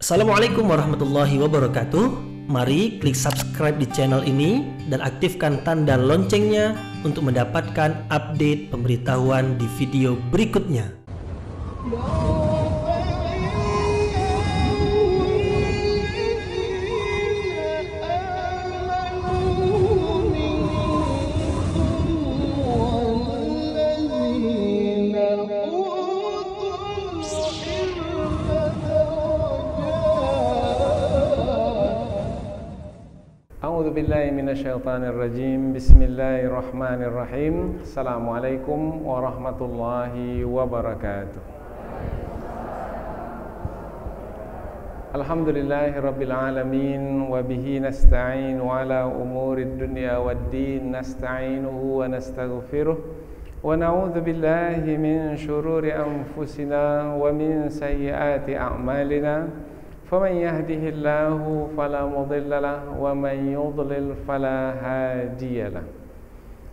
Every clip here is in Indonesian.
Assalamualaikum warahmatullahi wabarakatuh. Mari klik subscribe di channel ini dan aktifkan tanda loncengnya untuk mendapatkan update pemberitahuan di video berikutnya. A'udzu billahi minasyaitonir rajim. Bismillahirrahmanirrahim. Assalamualaikum warahmatullahi wabarakatuh. Alhamdulillahirabbil alamin wa bihi nasta'inu ala umurid dunya waddin. Nasta'inuhu wa nastaghfiruh wa na'udzu billahi min syururi anfusina wa min sayyiati a'malina. فمن يهده الله فلا مضل له ومن يضلل فلا هادي له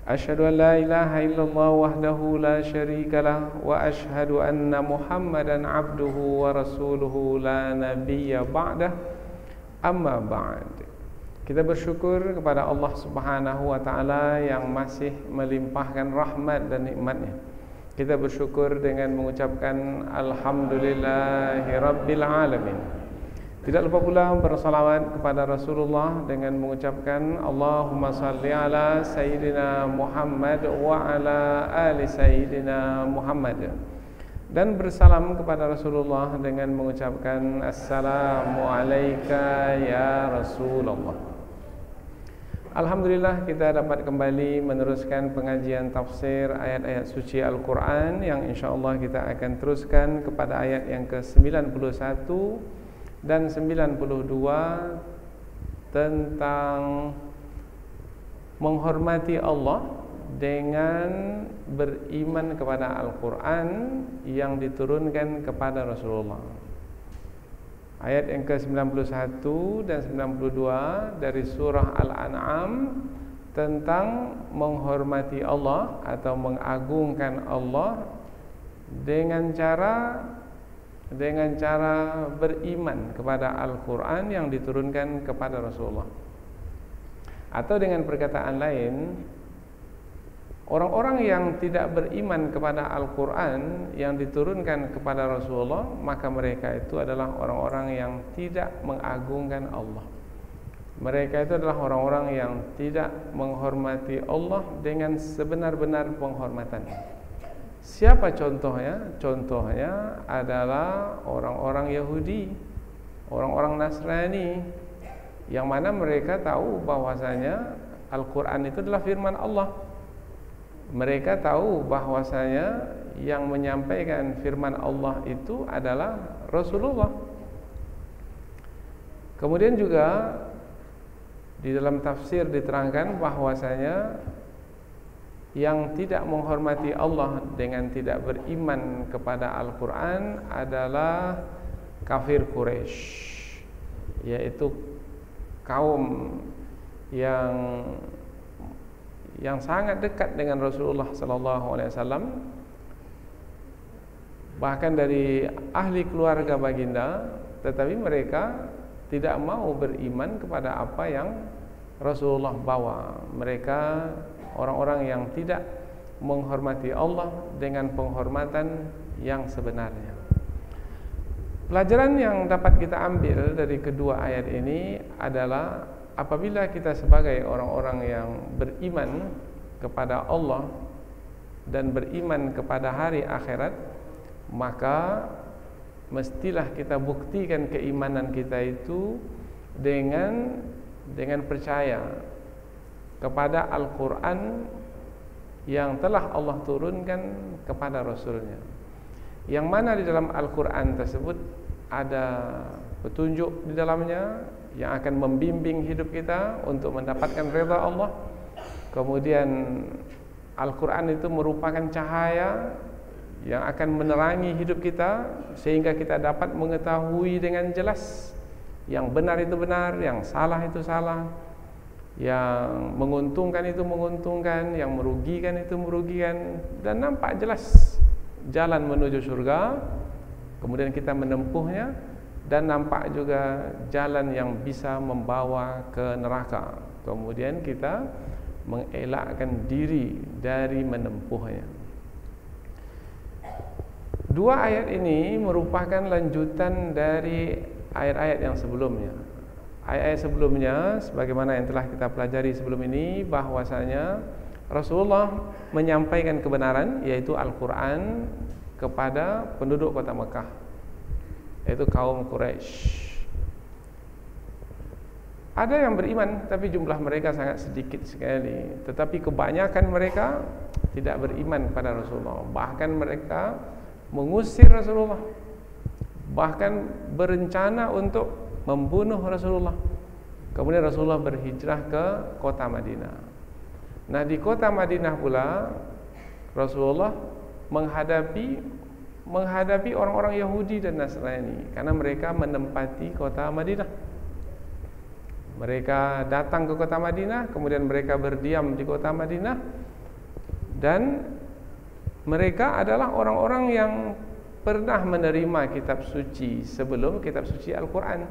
أشهد أن لا إله إلا الله وحده لا شريك له وأشهد أن محمدا عبده ورسوله لا نبي بعده أما بعد. Kita bersyukur kepada Allah Subhanahu wa taala yang masih melimpahkan rahmat dan nikmatnya. Kita bersyukur dengan mengucapkan alhamdulillahirabbil alamin. Tidak lupa pula bersalawat kepada Rasulullah dengan mengucapkan Allahumma salli ala Sayyidina Muhammad wa ala ali Sayyidina Muhammad, dan bersalam kepada Rasulullah dengan mengucapkan Assalamu alayka ya Rasulullah. Alhamdulillah kita dapat kembali meneruskan pengajian tafsir ayat-ayat suci Al-Quran yang insyaAllah kita akan teruskan kepada ayat yang ke-91 dan 92 tentang menghormati Allah dengan beriman kepada Al-Quran yang diturunkan kepada Rasulullah. Ayat yang ke-91 dan 92 dari surah Al-An'am tentang menghormati Allah atau mengagungkan Allah dengan cara beriman kepada Al-Quran yang diturunkan kepada Rasulullah. Atau dengan perkataan lain, orang-orang yang tidak beriman kepada Al-Quran yang diturunkan kepada Rasulullah, maka mereka itu adalah orang-orang yang tidak mengagungkan Allah. Mereka itu adalah orang-orang yang tidak menghormati Allah dengan sebenar-benar penghormatan. Siapa contohnya? Contohnya adalah orang-orang Yahudi, orang-orang Nasrani, yang mana mereka tahu bahwasanya Al-Quran itu adalah firman Allah. Mereka tahu bahwasanya yang menyampaikan firman Allah itu adalah Rasulullah. Kemudian juga di dalam tafsir diterangkan bahwasanya yang tidak menghormati Allah dengan tidak beriman kepada Al-Quran adalah kafir Quraisy, yaitu kaum yang sangat dekat dengan Rasulullah SAW, bahkan dari ahli keluarga baginda, tetapi mereka tidak mau beriman kepada apa yang Rasulullah bawa. Mereka orang-orang yang tidak menghormati Allah dengan penghormatan yang sebenarnya. Pelajaran yang dapat kita ambil dari kedua ayat ini adalah apabila kita sebagai orang-orang yang beriman kepada Allah dan beriman kepada hari akhirat, maka mestilah kita buktikan keimanan kita itu dengan percaya kepada Al-Quran yang telah Allah turunkan kepada Rasulnya, yang mana di dalam Al-Quran tersebut ada petunjuk di dalamnya yang akan membimbing hidup kita untuk mendapatkan redha Allah. Kemudian Al-Quran itu merupakan cahaya yang akan menerangi hidup kita sehingga kita dapat mengetahui dengan jelas yang benar itu benar, yang salah itu salah, yang menguntungkan itu menguntungkan, yang merugikan itu merugikan, dan nampak jelas jalan menuju surga. Kemudian kita menempuhnya dan nampak juga jalan yang bisa membawa ke neraka. Kemudian kita mengelakkan diri dari menempuhnya. Dua ayat ini merupakan lanjutan dari ayat-ayat yang sebelumnya. Ayat-ayat sebelumnya, sebagaimana yang telah kita pelajari sebelum ini, bahwasanya Rasulullah menyampaikan kebenaran, yaitu Al-Quran, kepada penduduk kota Mekah, yaitu kaum Quraisy. Ada yang beriman, tapi jumlah mereka sangat sedikit sekali. Tetapi kebanyakan mereka tidak beriman kepada Rasulullah. Bahkan mereka mengusir Rasulullah, bahkan berencana untuk membunuh Rasulullah. Kemudian Rasulullah berhijrah ke kota Madinah. Nah, di kota Madinah pula Rasulullah menghadapi orang-orang Yahudi dan Nasrani, karena mereka menempati kota Madinah. Mereka datang ke kota Madinah, kemudian mereka berdiam di kota Madinah, dan mereka adalah orang-orang yang pernah menerima kitab suci sebelum kitab suci Al-Quran,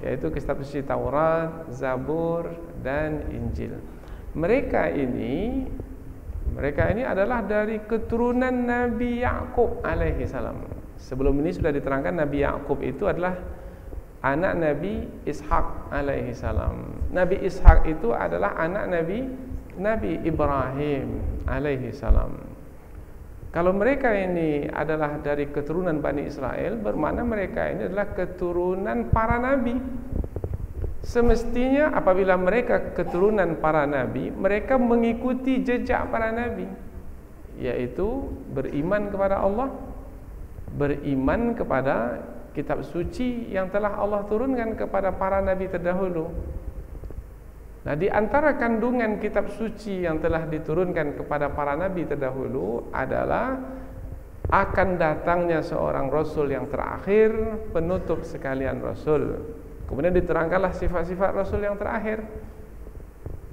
yaitu kitab suci Taurat, Zabur, dan Injil. Mereka ini adalah dari keturunan Nabi Ya'qub alaihi salam. Sebelum ini sudah diterangkan Nabi Ya'qub itu adalah anak Nabi Ishaq alaihi salam. Nabi Ishaq itu adalah anak Nabi Ibrahim alaihi salam. Kalau mereka ini adalah dari keturunan Bani Israel, bermakna mereka ini adalah keturunan para nabi. Semestinya apabila mereka keturunan para nabi, mereka mengikuti jejak para nabi, yaitu beriman kepada Allah, beriman kepada kitab suci yang telah Allah turunkan kepada para nabi terdahulu. Nah, di antara kandungan kitab suci yang telah diturunkan kepada para nabi terdahulu adalah akan datangnya seorang rasul yang terakhir, penutup sekalian rasul. Kemudian diterangkanlah sifat-sifat rasul yang terakhir.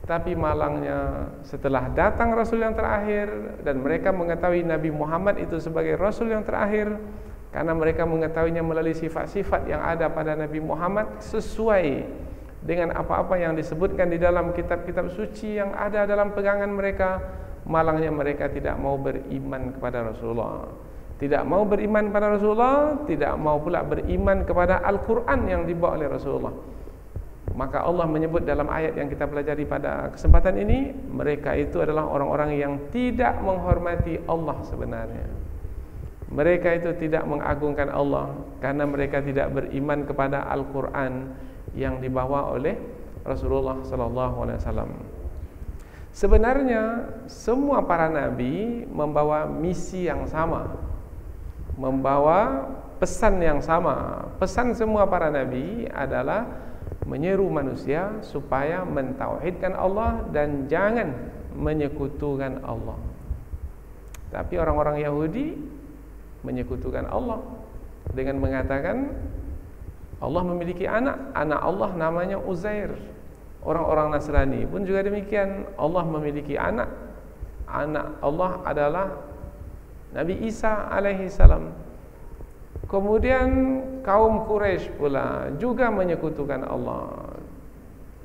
Tapi malangnya, setelah datang rasul yang terakhir dan mereka mengetahui Nabi Muhammad itu sebagai rasul yang terakhir, karena mereka mengetahuinya melalui sifat-sifat yang ada pada Nabi Muhammad sesuai dengan apa-apa yang disebutkan di dalam kitab-kitab suci yang ada dalam pegangan mereka, malangnya mereka tidak mau beriman kepada Rasulullah. Tidak mau beriman kepada Rasulullah, tidak mau pula beriman kepada Al-Quran yang dibawa oleh Rasulullah. Maka Allah menyebut dalam ayat yang kita pelajari pada kesempatan ini, mereka itu adalah orang-orang yang tidak menghormati Allah sebenarnya. Mereka itu tidak mengagungkan Allah karena mereka tidak beriman kepada Al-Quran yang dibawa oleh Rasulullah SAW. Sebenarnya semua para nabi membawa misi yang sama, membawa pesan yang sama. Pesan semua para nabi adalah menyeru manusia supaya mentauhidkan Allah dan jangan menyekutukan Allah. Tapi orang-orang Yahudi menyekutukan Allah dengan mengatakan Allah memiliki anak Allah namanya Uzair. Orang-orang Nasrani pun juga demikian, Allah memiliki anak Allah adalah Nabi Isa alaihi salam. Kemudian kaum Quraisy pula juga menyekutukan Allah,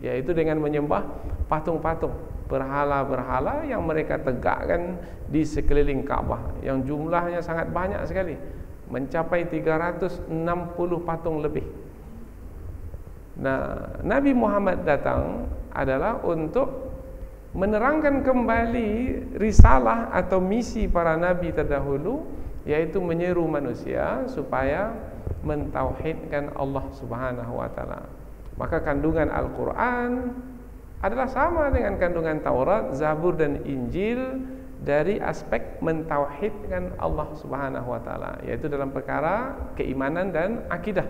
yaitu dengan menyembah patung-patung, berhala-berhala yang mereka tegakkan di sekeliling Ka'bah, yang jumlahnya sangat banyak sekali, mencapai 360 patung lebih. Nah, Nabi Muhammad datang adalah untuk menerangkan kembali risalah atau misi para nabi terdahulu, yaitu menyeru manusia supaya mentauhidkan Allah Subhanahu wa taala. Maka kandungan Al-Qur'an adalah sama dengan kandungan Taurat, Zabur dan Injil dari aspek mentauhidkan Allah Subhanahu wa taala, yaitu dalam perkara keimanan dan akidah.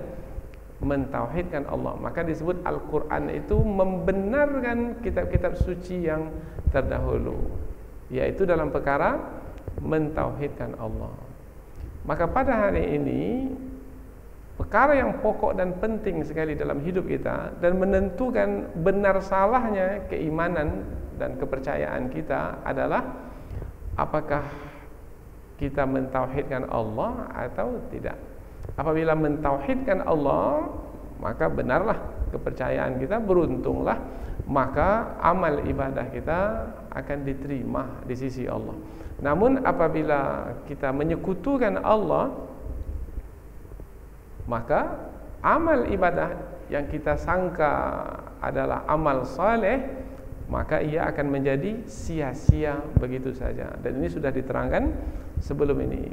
Mentauhidkan Allah. Maka disebut Al-Quran itu membenarkan kitab-kitab suci yang terdahulu, yaitu dalam perkara mentauhidkan Allah. Maka pada hari ini perkara yang pokok dan penting sekali dalam hidup kita dan menentukan benar salahnya keimanan dan kepercayaan kita adalah apakah kita mentauhidkan Allah atau tidak. Apabila mentauhidkan Allah, maka benarlah kepercayaan kita, beruntunglah, maka amal ibadah kita akan diterima di sisi Allah. Namun apabila kita menyekutukan Allah, maka amal ibadah yang kita sangka adalah amal saleh, maka ia akan menjadi sia-sia begitu saja. Dan ini sudah diterangkan sebelum ini,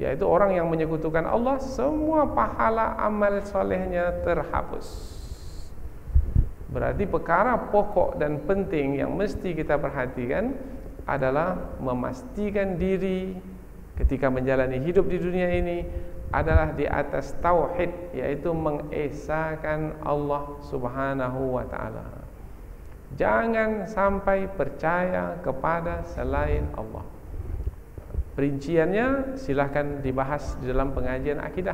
yaitu orang yang menyekutukan Allah, semua pahala amal salehnya terhapus. Berarti perkara pokok dan penting yang mesti kita perhatikan adalah memastikan diri ketika menjalani hidup di dunia ini adalah di atas tauhid, yaitu mengesahkan Allah Subhanahu wa taala. Jangan sampai percaya kepada selain Allah. Perinciannya silahkan dibahas di dalam pengajian akidah.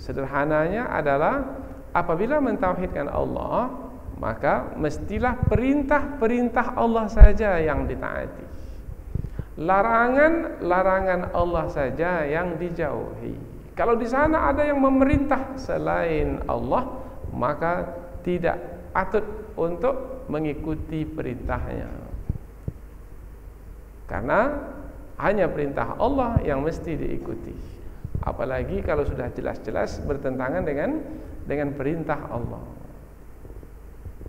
Sederhananya adalah apabila mentauhidkan Allah, maka mestilah perintah-perintah Allah saja yang ditaati, larangan-larangan Allah saja yang dijauhi. Kalau di sana ada yang memerintah selain Allah, maka tidak patut untuk mengikuti perintahnya, karena hanya perintah Allah yang mesti diikuti. Apalagi kalau sudah jelas-jelas bertentangan dengan perintah Allah.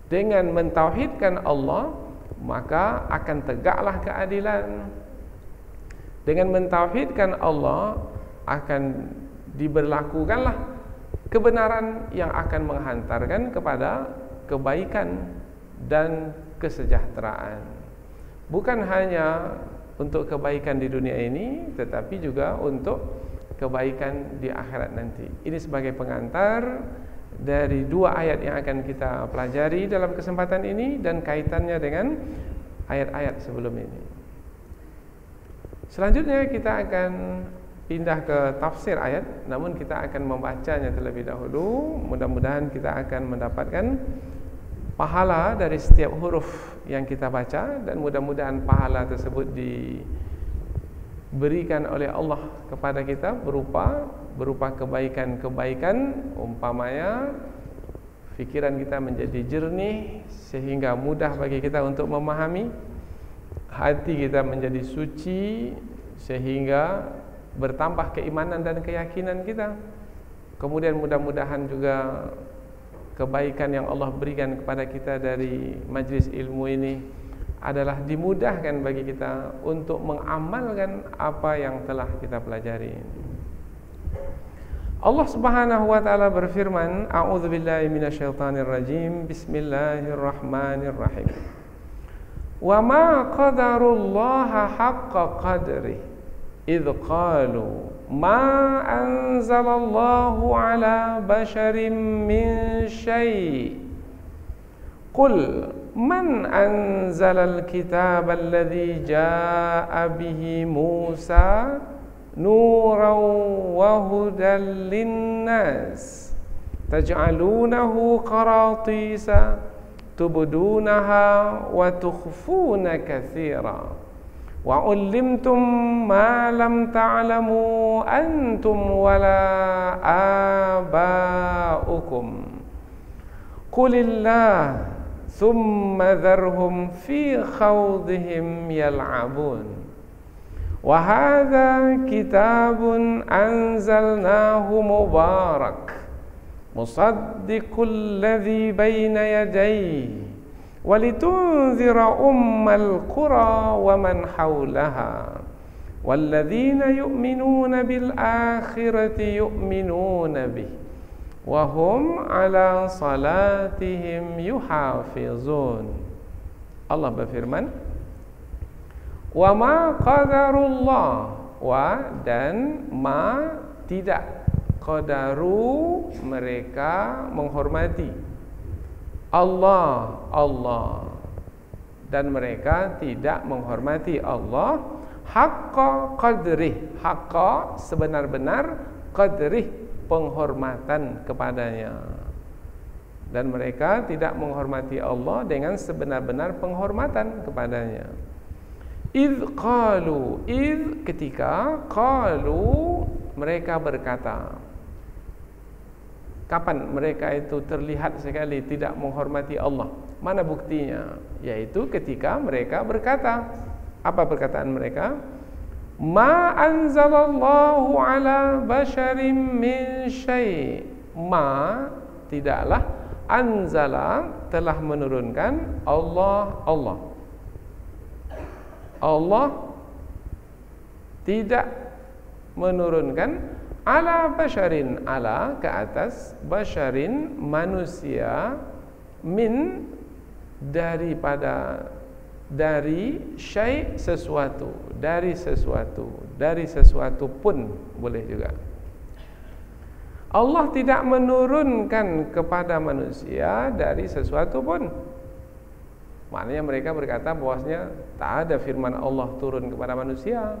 Dengan mentauhidkan Allah, maka akan tegaklah keadilan. Dengan mentauhidkan Allah, akan diberlakukanlah kebenaran yang akan menghantarkan kepada kebaikan dan kesejahteraan. Bukan hanya untuk kebaikan di dunia ini, tetapi juga untuk kebaikan di akhirat nanti. Ini sebagai pengantar dari dua ayat yang akan kita pelajari dalam kesempatan ini dan kaitannya dengan ayat-ayat sebelum ini. Selanjutnya kita akan pindah ke tafsir ayat, namun kita akan membacanya terlebih dahulu. Mudah-mudahan kita akan mendapatkan pahala dari setiap huruf yang kita baca, dan mudah-mudahan pahala tersebut diberikan oleh Allah kepada kita berupa kebaikan-kebaikan, umpamanya fikiran kita menjadi jernih sehingga mudah bagi kita untuk memahami, hati kita menjadi suci sehingga bertambah keimanan dan keyakinan kita. Kemudian mudah-mudahan juga kebaikan yang Allah berikan kepada kita dari majlis ilmu ini adalah dimudahkan bagi kita untuk mengamalkan apa yang telah kita pelajari. Allah Subhanahu wa taala berfirman, a'udzubillahi minasyaitonir rajim, bismillahirrahmanirrahim. Wa ma qadarullaha haqqa qadri idh qalu ma anzalallahu ala basharin min syai' qul man anzalal kitaba alladhi jaa'a bihi Musa nuran wa hudan linnas taj'alunahu qaratisa tubdunaha wa tukhfuna katsira wa 'allimtum ma lam ta'lamu antum wala aba'ukum qulillah thumma dharhum fi khawdihim yal'abun wa hadha kitabun anzalnahu mubarak musaddiqul ladzi baina yadayhi walitunzira ummal qura wa man hawlaha walladzina yu'minuna bil akhirati yu'minuna bih wa hum ala salatihim yuhafizun. Allah berfirman, wa ma qadarullah, wa dan ma tidak, qadaru mereka menghormati Allah dan mereka tidak menghormati Allah haqqa qadrih, haqqa sebenar-benar, qadrih penghormatan kepadanya, dan mereka tidak menghormati Allah dengan sebenar-benar penghormatan kepadanya. Idh qalu, idh ketika, qalu mereka berkata. Kapan mereka itu terlihat sekali tidak menghormati Allah? Mana buktinya? Yaitu ketika mereka berkata, apa perkataan mereka? Ma anzalallahu ala basharim min syai'. Ma, tidaklah, anzala, telah menurunkan, Allah tidak menurunkan ala basharin, ala ke atas, basharin manusia, min daripada, dari, syai' sesuatu, dari sesuatu pun boleh juga. Allah tidak menurunkan kepada manusia dari sesuatu pun. Maknanya mereka berkata bahwasanya tak ada firman Allah turun kepada manusia.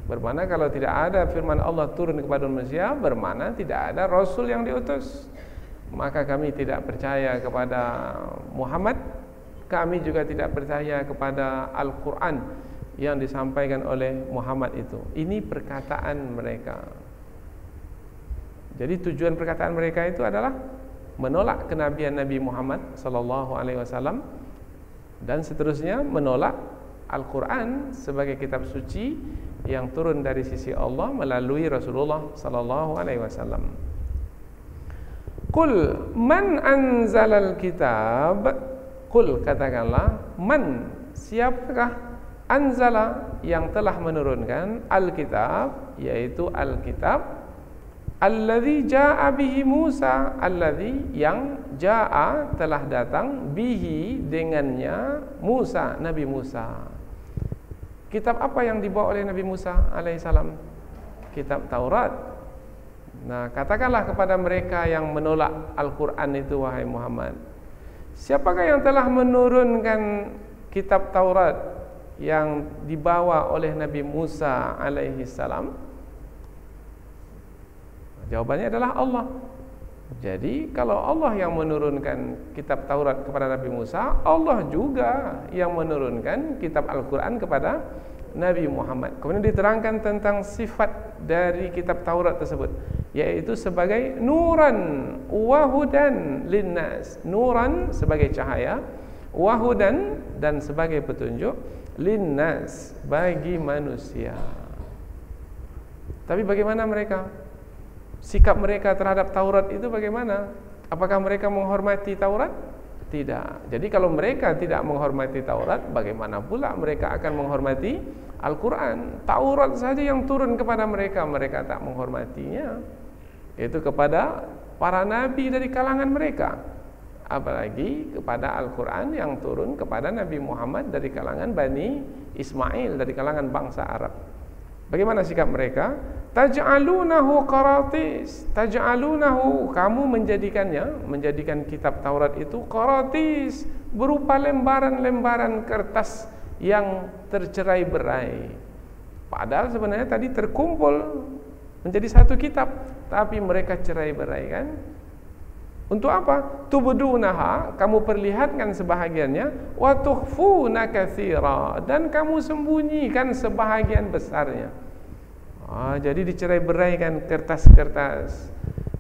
Bermakna kalau tidak ada firman Allah turun kepada manusia, bermakna tidak ada Rasul yang diutus. Maka kami tidak percaya kepada Muhammad. Kami juga tidak percaya kepada Al-Quran yang disampaikan oleh Muhammad itu. Ini perkataan mereka. Jadi tujuan perkataan mereka itu adalah menolak kenabian Nabi Muhammad SAW dan seterusnya menolak Al-Quran sebagai kitab suci yang turun dari sisi Allah melalui Rasulullah sallallahu alaihi wasallam. Qul man anzalal kitab? Qul, katakanlah, man, siapakah, anzala, yang telah menurunkan, al-kitab, yaitu al-kitab, alladzi jaa bihi Musa, alladzi, yang jaa, telah datang, bihi, dengannya, Musa, Nabi Musa. Kitab apa yang dibawa oleh Nabi Musa alaihissalam? Kitab Taurat. Nah, katakanlah kepada mereka yang menolak Al-Quran itu, wahai Muhammad, siapakah yang telah menurunkan kitab Taurat yang dibawa oleh Nabi Musa alaihissalam? Jawabannya adalah Allah. Jadi kalau Allah yang menurunkan kitab Taurat kepada Nabi Musa, Allah juga yang menurunkan kitab Al-Quran kepada Nabi Muhammad. Kemudian diterangkan tentang sifat dari kitab Taurat tersebut, yaitu sebagai nuran wa hudan linnas. Nuran sebagai cahaya, wa hudan, dan sebagai petunjuk, linnas, bagi manusia. Tapi bagaimana mereka? Sikap mereka terhadap Taurat itu bagaimana? Apakah mereka menghormati Taurat? Tidak. Jadi kalau mereka tidak menghormati Taurat, bagaimana pula mereka akan menghormati Al-Quran? Taurat saja yang turun kepada mereka, mereka tak menghormatinya. Itu kepada para nabi dari kalangan mereka. Apalagi kepada Al-Quran yang turun kepada Nabi Muhammad dari kalangan Bani Ismail, dari kalangan bangsa Arab. Bagaimana sikap mereka? Taj'alunahu qaratis. Taj'alunahu, kamu menjadikannya, menjadikan kitab Taurat itu qaratis, berupa lembaran-lembaran kertas yang tercerai-berai. Padahal sebenarnya tadi terkumpul menjadi satu kitab, tapi mereka cerai-berai kan? Untuk apa? Tubdunaha, kamu perlihatkan sebahagiannya, wa tukhfuna katsira, dan kamu sembunyikan sebahagian besarnya. Jadi dicerai-beraikan kertas-kertas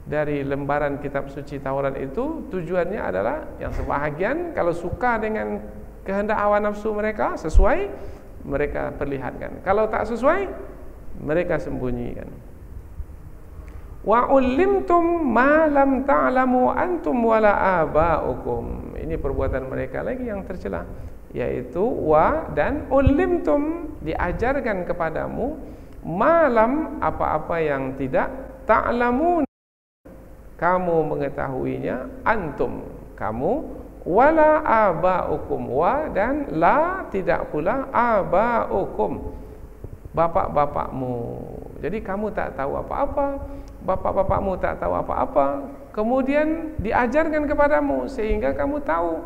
dari lembaran kitab suci Taurat itu, tujuannya adalah yang sebahagian kalau suka dengan kehendak hawa nafsu mereka, sesuai, mereka perlihatkan. Kalau tak sesuai, mereka sembunyikan. Wa ulimtum ma lam ta'lamu antum wala aba'ukum. Ini perbuatan mereka lagi yang tercela, yaitu wa dan ulimtum, diajarkan kepadamu, malam, apa-apa yang tidak, ta'lamun, kamu mengetahuinya, antum, kamu, wala aba'ukum, wa dan la, tidak pula, aba'ukum, bapak-bapakmu. Jadi kamu tak tahu apa-apa, bapak-bapakmu tak tahu apa-apa, kemudian diajarkan kepadamu sehingga kamu tahu.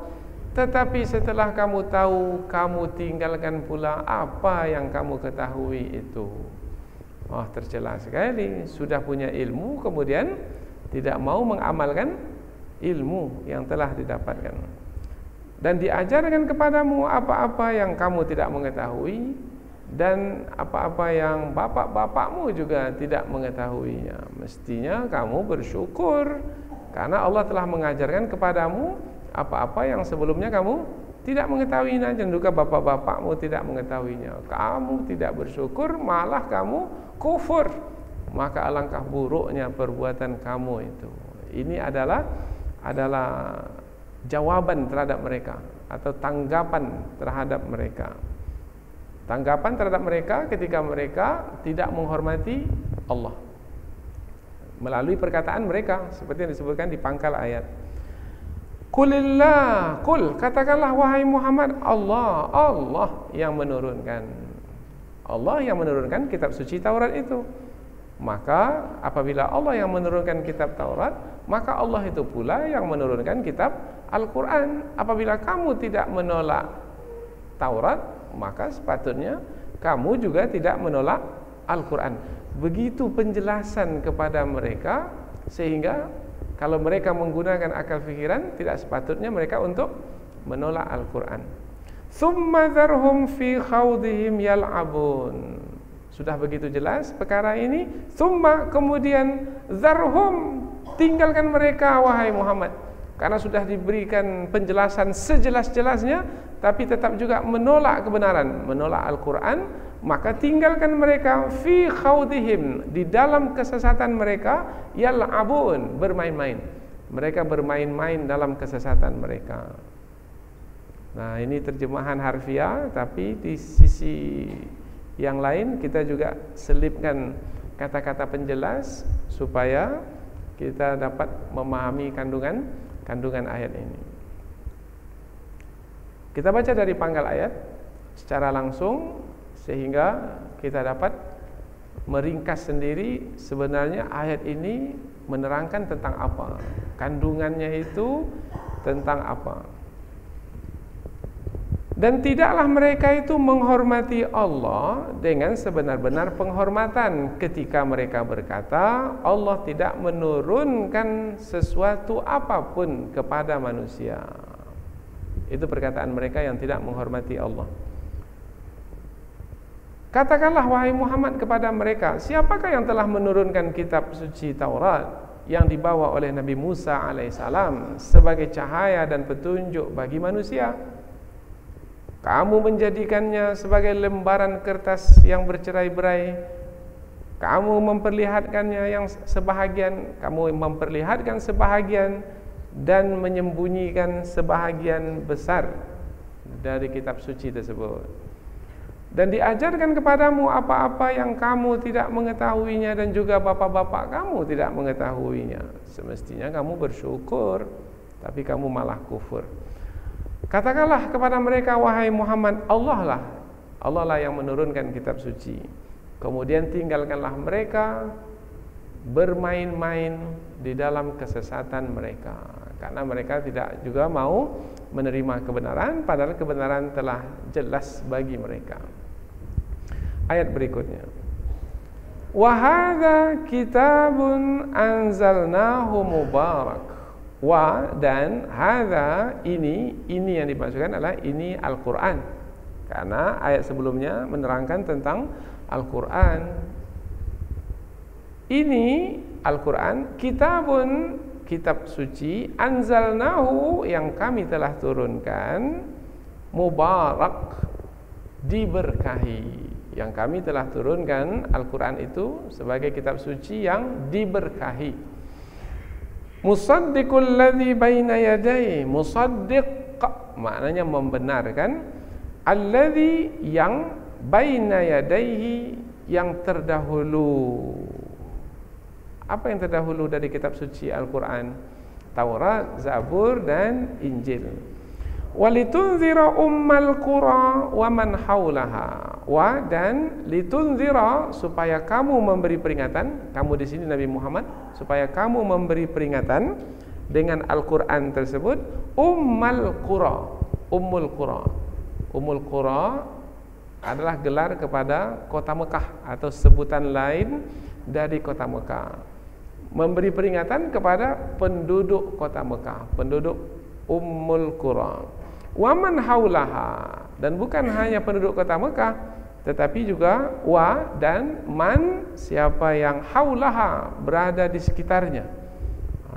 Tetapi setelah kamu tahu, kamu tinggalkan pula apa yang kamu ketahui itu. Tercela sekali. Sudah punya ilmu, kemudian tidak mau mengamalkan ilmu yang telah didapatkan. Dan diajarkan kepadamu apa-apa yang kamu tidak mengetahui, dan apa-apa yang bapak-bapakmu juga tidak mengetahuinya. Mestinya kamu bersyukur karena Allah telah mengajarkan kepadamu apa-apa yang sebelumnya kamu tidak mengetahuinya, dan juga bapak-bapakmu tidak mengetahuinya. Kamu tidak bersyukur, malah kamu kufur. Maka alangkah buruknya perbuatan kamu itu. Ini adalah jawaban terhadap mereka, atau tanggapan terhadap mereka. Tanggapan terhadap mereka ketika mereka tidak menghormati Allah melalui perkataan mereka seperti yang disebutkan di pangkal ayat. Qulillah, qul, katakanlah wahai Muhammad, Allah yang menurunkan. Allah yang menurunkan kitab suci Taurat itu. Maka apabila Allah yang menurunkan kitab Taurat, maka Allah itu pula yang menurunkan kitab Al-Quran. Apabila kamu tidak menolak Taurat, maka sepatutnya kamu juga tidak menolak Al-Quran. Begitu penjelasan kepada mereka, sehingga kalau mereka menggunakan akal fikiran, tidak sepatutnya mereka untuk menolak Al-Quran. Tsumma dzarhum fi khawdihim yal'abun. Sudah begitu jelas perkara ini. Tsumma, kemudian, dzarhum, tinggalkan mereka wahai Muhammad, karena sudah diberikan penjelasan sejelas-jelasnya, tapi tetap juga menolak kebenaran, menolak Al-Quran. Maka tinggalkan mereka fi khawdihim, di dalam kesesatan mereka, yal'abun, bermain-main. Mereka bermain-main dalam kesesatan mereka. Nah, ini terjemahan harfiah, tapi di sisi yang lain kita juga selipkan kata-kata penjelas supaya kita dapat memahami kandungan ayat ini. Kita baca dari pangkal ayat secara langsung sehingga kita dapat meringkas sendiri sebenarnya ayat ini menerangkan tentang apa, kandungannya itu tentang apa. Dan tidaklah mereka itu menghormati Allah dengan sebenar-benar penghormatan ketika mereka berkata, Allah tidak menurunkan sesuatu apapun kepada manusia. Itu perkataan mereka yang tidak menghormati Allah. Katakanlah wahai Muhammad kepada mereka, siapakah yang telah menurunkan kitab suci Taurat yang dibawa oleh Nabi Musa alaihissalam sebagai cahaya dan petunjuk bagi manusia? Kamu menjadikannya sebagai lembaran kertas yang bercerai-berai. Kamu memperlihatkannya yang sebahagian, kamu memperlihatkan sebahagian dan menyembunyikan sebahagian besar dari kitab suci tersebut. Dan diajarkan kepadamu apa-apa yang kamu tidak mengetahuinya, dan juga bapak-bapak kamu tidak mengetahuinya. Semestinya kamu bersyukur, tapi kamu malah kufur. Katakanlah kepada mereka wahai Muhammad, Allah lah yang menurunkan kitab suci. Kemudian tinggalkanlah mereka bermain-main di dalam kesesatan mereka, karena mereka tidak juga mau menerima kebenaran, padahal kebenaran telah jelas bagi mereka. Ayat berikutnya, wa hadza kitabun anzalnahu mubarak. Wa, dan hadza, ini yang dimaksudkan adalah ini Al-Quran, karena ayat sebelumnya menerangkan tentang Al-Quran. Ini Al-Quran, kitabun, kitab suci, anzalnahu, yang kami telah turunkan, mubarak, diberkahi. Yang kami telah turunkan Al-Quran itu sebagai kitab suci yang diberkahi. Musaddiqul ladzi baina yadayhi, musaddiq maknanya membenarkan, alladzi yang baina yadayhi yang terdahulu. Apa yang terdahulu dari kitab suci Al-Quran? Taurat, Zabur, dan Injil. Walitunzira ummal qura wa man haulaha. Wa, dan litunzira, supaya kamu memberi peringatan, kamu di sini Nabi Muhammad, supaya kamu memberi peringatan dengan Al-Quran tersebut, ummal qura, ummul qura. Ummul qura adalah gelar kepada kota Mekah atau sebutan lain dari kota Mekah. Memberi peringatan kepada penduduk kota Mekah, penduduk ummul qura. Wa man haulaha, dan bukan hanya penduduk kota Mekah, tetapi juga wa dan man, siapa yang haulaha, berada di sekitarnya.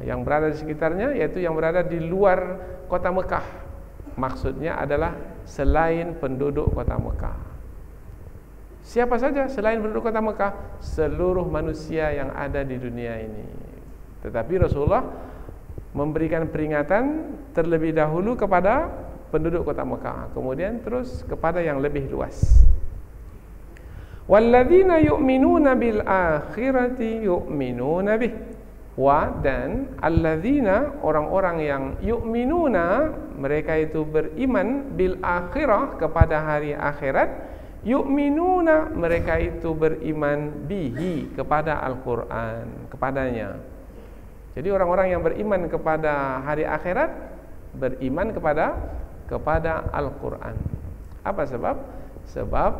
Yang berada di sekitarnya yaitu yang berada di luar kota Mekah. Maksudnya adalah selain penduduk kota Mekah. Siapa saja selain penduduk kota Mekah? Seluruh manusia yang ada di dunia ini. Tetapi Rasulullah memberikan peringatan terlebih dahulu kepada penduduk kota Mekah, kemudian terus kepada yang lebih luas. Walladzina yu'minuna bil akhirati yu'minuna bih. Wa dan alladzina, orang-orang yang yu'minuna, mereka itu beriman, bil akhirah, kepada hari akhirat, yu'minuna, mereka itu beriman, bihi, kepada Al-Quran, kepadanya. Jadi orang-orang yang beriman kepada hari akhirat beriman kepada Al-Quran. Apa sebab? Sebab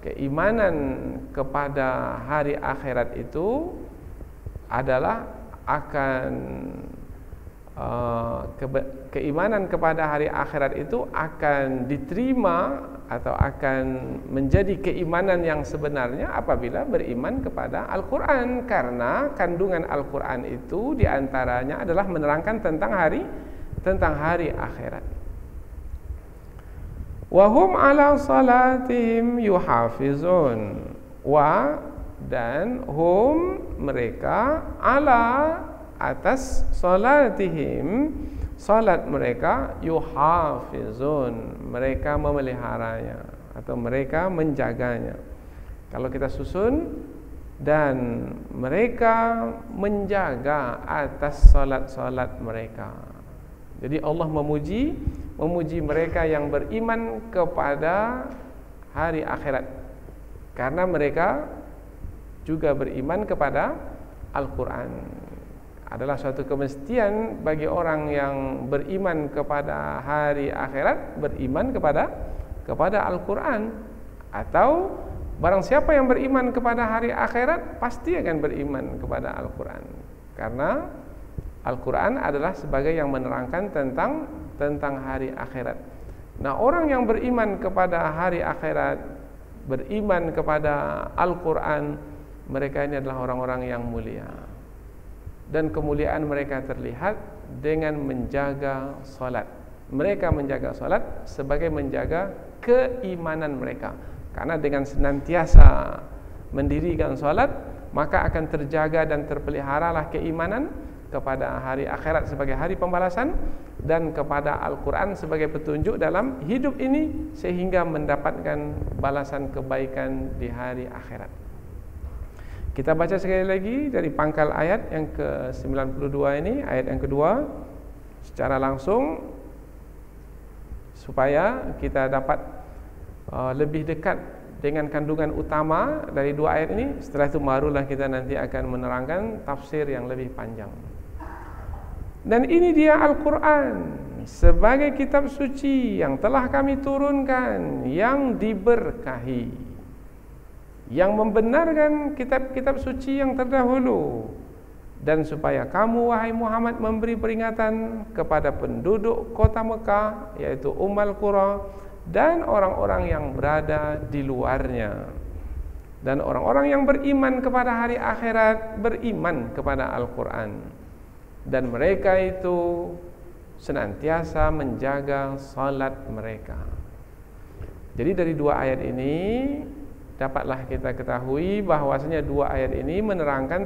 keimanan kepada hari akhirat itu adalah keimanan kepada hari akhirat itu akan diterima atau akan menjadi keimanan yang sebenarnya apabila beriman kepada Al-Quran, karena kandungan Al-Quran itu diantaranya adalah menerangkan tentang hari akhirat. Wahum ala salatihim yuhafizun. Wa dan hum, mereka, ala, atas, salatihim, salat mereka, yuhafizun, mereka memeliharanya atau mereka menjaganya. Kalau kita susun, dan mereka menjaga atas salat-salat mereka. Jadi Allah memuji mereka yang beriman kepada hari akhirat, karena mereka juga beriman kepada Al-Quran. Adalah suatu kemestian bagi orang yang beriman kepada hari akhirat, beriman kepada Al-Quran. Atau barang siapa yang beriman kepada hari akhirat pasti akan beriman kepada Al-Quran, karena Al-Quran adalah sebagai yang menerangkan tentang hari akhirat. Nah, orang yang beriman kepada hari akhirat, beriman kepada Al-Quran, mereka ini adalah orang-orang yang mulia. Dan kemuliaan mereka terlihat dengan menjaga salat. Mereka menjaga salat sebagai menjaga keimanan mereka. Karena dengan senantiasa mendirikan salat, maka akan terjaga dan terpeliharalah keimanan kepada hari akhirat sebagai hari pembalasan, dan kepada Al-Quran sebagai petunjuk dalam hidup ini, sehingga mendapatkan balasan kebaikan di hari akhirat. Kita baca sekali lagi dari pangkal ayat yang ke-92 ini, ayat yang kedua, secara langsung, supaya kita dapat lebih dekat dengan kandungan utama dari dua ayat ini. Setelah itu barulah kita nanti akan menerangkan tafsir yang lebih panjang. Dan ini dia Al-Quran sebagai kitab suci yang telah kami turunkan, yang diberkahi, yang membenarkan kitab-kitab suci yang terdahulu, dan supaya kamu wahai Muhammad memberi peringatan kepada penduduk kota Mekah, yaitu Ummul Qura, dan orang-orang yang berada di luarnya, dan orang-orang yang beriman kepada hari akhirat, beriman kepada Al-Quran, dan mereka itu senantiasa menjaga salat mereka. Jadi dari dua ayat ini dapatlah kita ketahui bahwasanya dua ayat ini menerangkan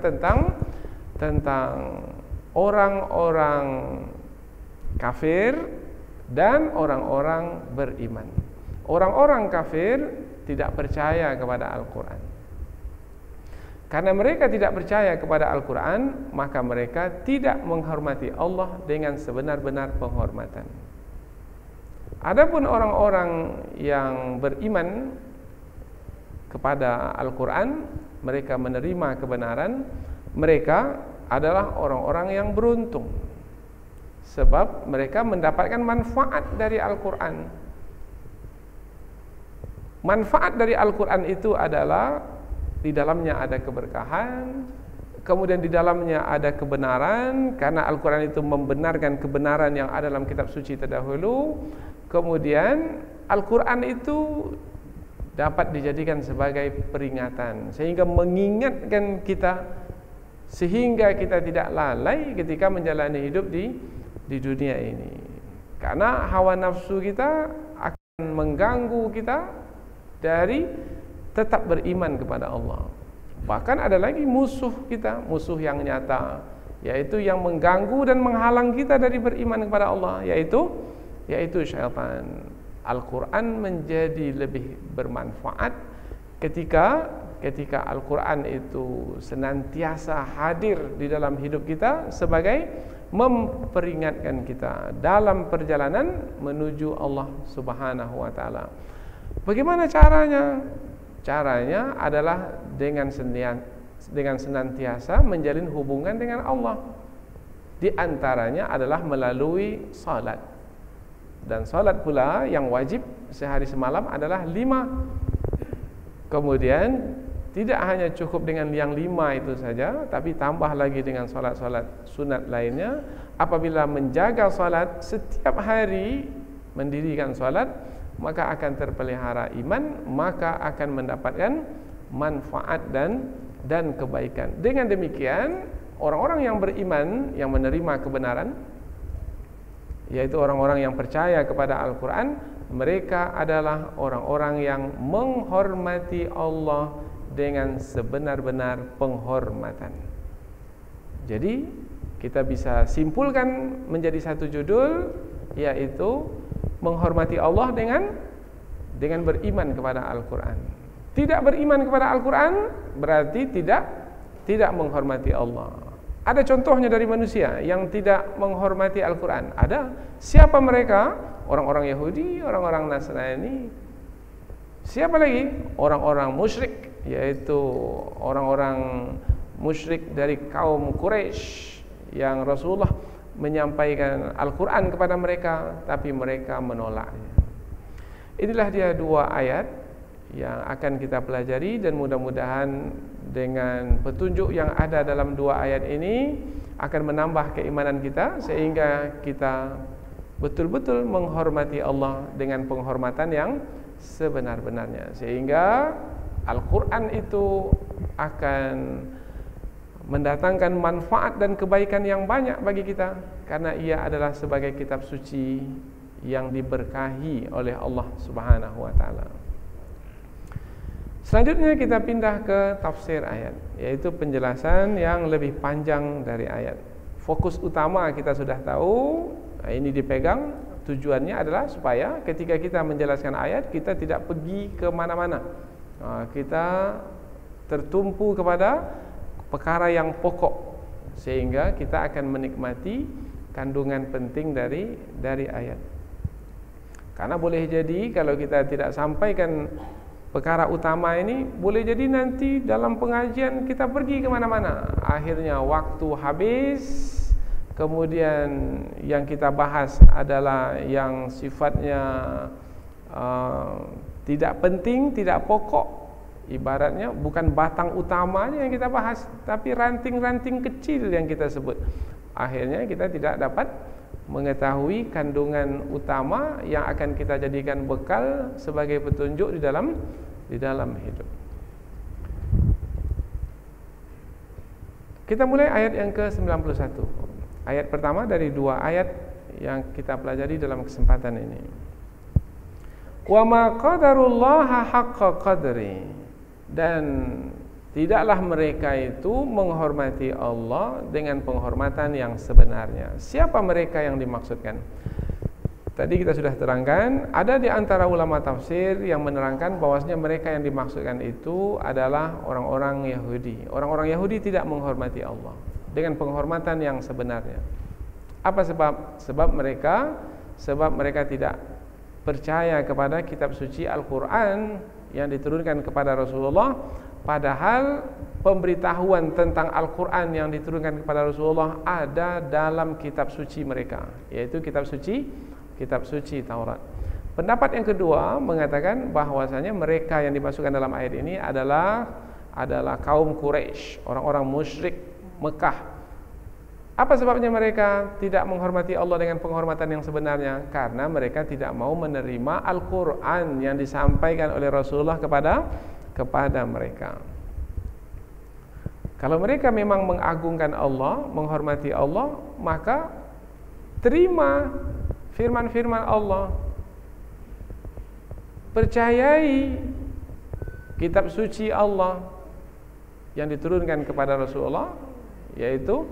tentang orang-orang kafir dan orang-orang beriman. Orang-orang kafir tidak percaya kepada Al-Quran. Karena mereka tidak percaya kepada Al-Quran, maka mereka tidak menghormati Allah dengan sebenar-benar penghormatan. Adapun orang-orang yang beriman kepada Al-Quran, mereka menerima kebenaran, mereka adalah orang-orang yang beruntung, sebab mereka mendapatkan manfaat dari Al-Quran. Manfaat dari Al-Quran itu adalah di dalamnya ada keberkahan, kemudian di dalamnya ada kebenaran, karena Al-Quran itu membenarkan kebenaran yang ada dalam kitab suci terdahulu. Kemudian Al-Quran itu dapat dijadikan sebagai peringatan sehingga mengingatkan kita, sehingga kita tidak lalai ketika menjalani hidup di dunia ini. Karena hawa nafsu kita akan mengganggu kita dari tetap beriman kepada Allah. Bahkan ada lagi musuh kita, musuh yang nyata, yaitu yang mengganggu dan menghalang kita dari beriman kepada Allah, yaitu syaitan. Al-Quran menjadi lebih bermanfaat ketika Al-Quran itu senantiasa hadir di dalam hidup kita sebagai memperingatkan kita dalam perjalanan menuju Allah Subhanahu wa taala. Bagaimana caranya? Caranya adalah dengan senantiasa menjalin hubungan dengan Allah. Di antaranya adalah melalui salat. Dan salat pula yang wajib sehari semalam adalah 5. Kemudian tidak hanya cukup dengan yang 5 itu saja, tapi tambah lagi dengan salat-salat sunat lainnya. Apabila menjaga salat setiap hari, mendirikan salat, maka akan terpelihara iman, maka akan mendapatkan manfaat dan kebaikan. Dengan demikian, orang-orang yang beriman, yang menerima kebenaran, yaitu orang-orang yang percaya kepada Al-Quran, mereka adalah orang-orang yang menghormati Allah dengan sebenar-benar penghormatan. Jadi kita bisa simpulkan menjadi satu judul, yaitu menghormati Allah dengan beriman kepada Al-Quran. Tidak beriman kepada Al-Quran berarti tidak menghormati Allah. Ada contohnya dari manusia yang tidak menghormati Al-Quran. Ada. Siapa mereka? Orang-orang Yahudi, orang-orang Nasrani. Siapa lagi? Orang-orang musyrik, yaitu orang-orang musyrik dari kaum Quraisy yang Rasulullah menyampaikan Al-Quran kepada mereka, tapi mereka menolaknya. Inilah dia 2 ayat yang akan kita pelajari, dan mudah-mudahan dengan petunjuk yang ada dalam 2 ayat ini akan menambah keimanan kita, sehingga kita betul-betul menghormati Allah dengan penghormatan yang sebenar-benarnya, sehingga Al-Quran itu akan mendatangkan manfaat dan kebaikan yang banyak bagi kita, karena ia adalah sebagai kitab suci yang diberkahi oleh Allah Subhanahu wa taala. Selanjutnya kita pindah ke tafsir ayat, yaitu penjelasan yang lebih panjang dari ayat. Fokus utama kita sudah tahu, ini dipegang, tujuannya adalah supaya ketika kita menjelaskan ayat, kita tidak pergi ke mana-mana. Kita tertumpu kepada perkara yang pokok, sehingga kita akan menikmati kandungan penting dari ayat. Karena boleh jadi kalau kita tidak sampaikan perkara utama ini, boleh jadi nanti dalam pengajian kita pergi ke mana-mana. Akhirnya waktu habis, kemudian yang kita bahas adalah yang sifatnya tidak penting, tidak pokok. Ibaratnya bukan batang utamanya yang kita bahas, tapi ranting-ranting kecil yang kita sebut. Akhirnya kita tidak dapat mengetahui kandungan utama yang akan kita jadikan bekal sebagai petunjuk di dalam hidup. Kita mulai ayat yang ke-91. Ayat pertama dari 2 ayat yang kita pelajari dalam kesempatan ini. Wa ma qadarullaha haqqa qadri. Dan tidaklah mereka itu menghormati Allah dengan penghormatan yang sebenarnya. Siapa mereka yang dimaksudkan? Tadi kita sudah terangkan, ada di antara ulama tafsir yang menerangkan bahwasanya mereka yang dimaksudkan itu adalah orang-orang Yahudi. Orang-orang Yahudi tidak menghormati Allah dengan penghormatan yang sebenarnya. Apa sebab? Sebab mereka tidak percaya kepada kitab suci Al-Quran yang diturunkan kepada Rasulullah, padahal pemberitahuan tentang Al-Quran yang diturunkan kepada Rasulullah ada dalam kitab suci mereka, yaitu kitab suci Taurat. Pendapat yang kedua mengatakan bahwasanya mereka yang dimasukkan dalam ayat ini adalah kaum Quraisy, orang-orang musyrik Mekah Apa sebabnya mereka tidak menghormati Allah dengan penghormatan yang sebenarnya? Karena mereka tidak mau menerima Al-Quran yang disampaikan oleh Rasulullah kepada mereka. Kalau mereka memang mengagungkan Allah, menghormati Allah, maka terima firman-firman Allah, percayai kitab suci Allah yang diturunkan kepada Rasulullah, yaitu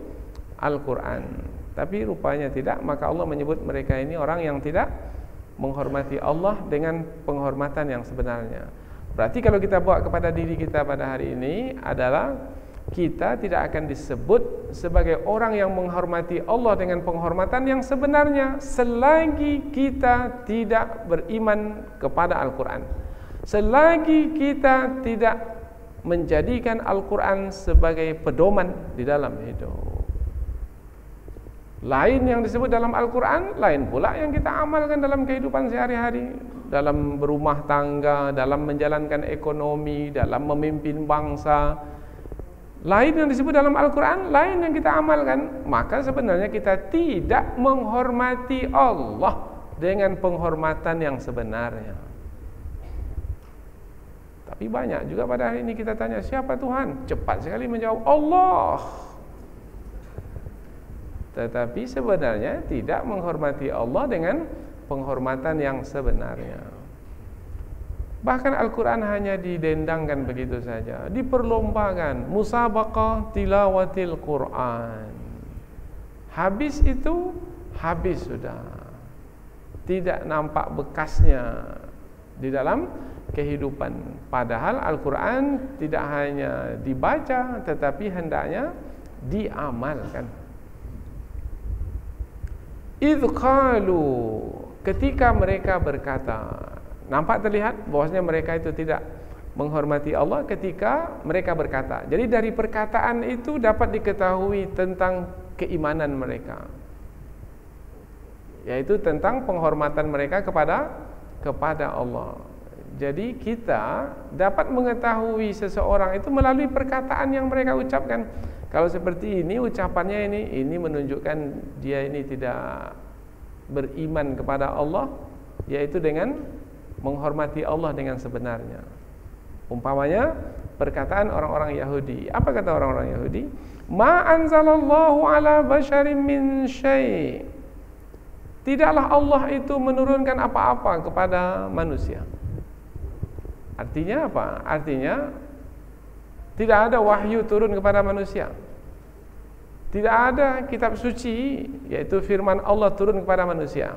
Al-Quran. Tapi rupanya tidak, maka Allah menyebut mereka ini orang yang tidak menghormati Allah dengan penghormatan yang sebenarnya. Berarti kalau kita bawa kepada diri kita pada hari ini adalah kita tidak akan disebut sebagai orang yang menghormati Allah dengan penghormatan yang sebenarnya selagi kita tidak beriman kepada Al-Quran, selagi kita tidak menjadikan Al-Quran sebagai pedoman di dalam hidup. Lain yang disebut dalam Al-Quran, lain pula yang kita amalkan dalam kehidupan sehari-hari, dalam berumah tangga, dalam menjalankan ekonomi, dalam memimpin bangsa. Lain yang disebut dalam Al-Quran, lain yang kita amalkan. Maka sebenarnya kita tidak menghormati Allah dengan penghormatan yang sebenarnya. Tapi banyak juga pada hari ini kita tanya, siapa Tuhan? Cepat sekali menjawab, Allah. Tetapi sebenarnya tidak menghormati Allah dengan penghormatan yang sebenarnya. Bahkan Al-Quran hanya didendangkan begitu saja, diperlombakan, musabaqah tilawatil Quran. Habis itu, habis sudah. Tidak nampak bekasnya di dalam kehidupan. Padahal Al-Quran tidak hanya dibaca, tetapi hendaknya diamalkan. Idh qalu, ketika mereka berkata, nampak terlihat bahwasanya mereka itu tidak menghormati Allah ketika mereka berkata. Jadi dari perkataan itu dapat diketahui tentang keimanan mereka, yaitu tentang penghormatan mereka kepada Allah. Jadi kita dapat mengetahui seseorang itu melalui perkataan yang mereka ucapkan. Kalau seperti ini ucapannya ini menunjukkan dia ini tidak beriman kepada Allah, yaitu dengan menghormati Allah dengan sebenarnya. Umpamanya perkataan orang-orang Yahudi. Apa kata orang-orang Yahudi? Ma anzalallahu ala basyarin min syai'. Tidaklah Allah itu menurunkan apa-apa kepada manusia. Artinya apa? Artinya tidak ada wahyu turun kepada manusia. Tidak ada kitab suci, yaitu firman Allah turun kepada manusia.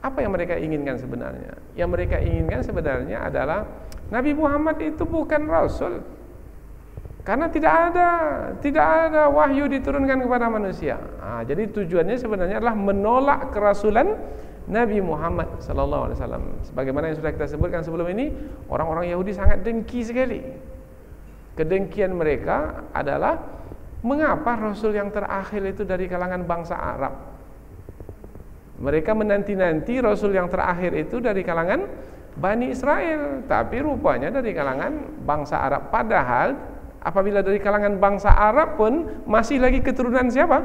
Apa yang mereka inginkan sebenarnya? Yang mereka inginkan sebenarnya adalah Nabi Muhammad itu bukan Rasul, karena tidak ada wahyu diturunkan kepada manusia. Jadi tujuannya sebenarnya adalah menolak kerasulan Nabi Muhammad SAW. Sebagaimana yang sudah kita sebutkan sebelum ini, orang-orang Yahudi sangat dengki sekali. Kedengkian mereka adalah mengapa Rasul yang terakhir itu dari kalangan bangsa Arab. Mereka menanti-nanti Rasul yang terakhir itu dari kalangan Bani Israel, tapi rupanya dari kalangan bangsa Arab. Padahal apabila dari kalangan bangsa Arab pun masih lagi keturunan siapa?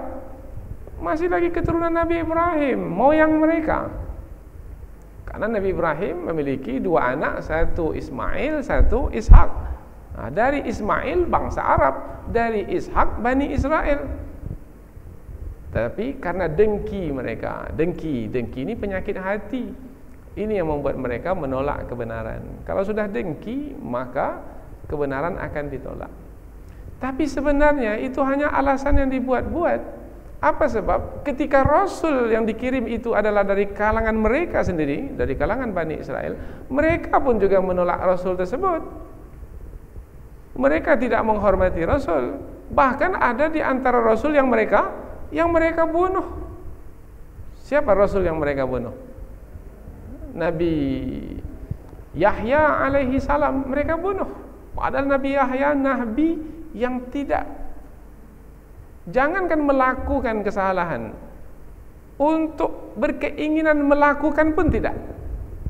Masih lagi keturunan Nabi Ibrahim, moyang mereka. Karena Nabi Ibrahim memiliki dua anak, satu Ismail, satu Ishak. Dari Ismail bangsa Arab, dari Ishak Bani Israel. Tapi karena dengki mereka, dengki ini penyakit hati. Ini yang membuat mereka menolak kebenaran. Kalau sudah dengki, maka kebenaran akan ditolak. Tapi sebenarnya itu hanya alasan yang dibuat-buat. Apa sebab? Ketika Rasul yang dikirim itu adalah dari kalangan mereka sendiri, dari kalangan Bani Israel, mereka pun juga menolak Rasul tersebut. Mereka tidak menghormati Rasul. Bahkan ada di antara Rasul yang mereka bunuh. Siapa Rasul yang mereka bunuh? Nabi Yahya alaihi salam mereka bunuh. Padahal Nabi Yahya nabi yang tidak, jangankan melakukan kesalahan, untuk berkeinginan melakukan pun tidak.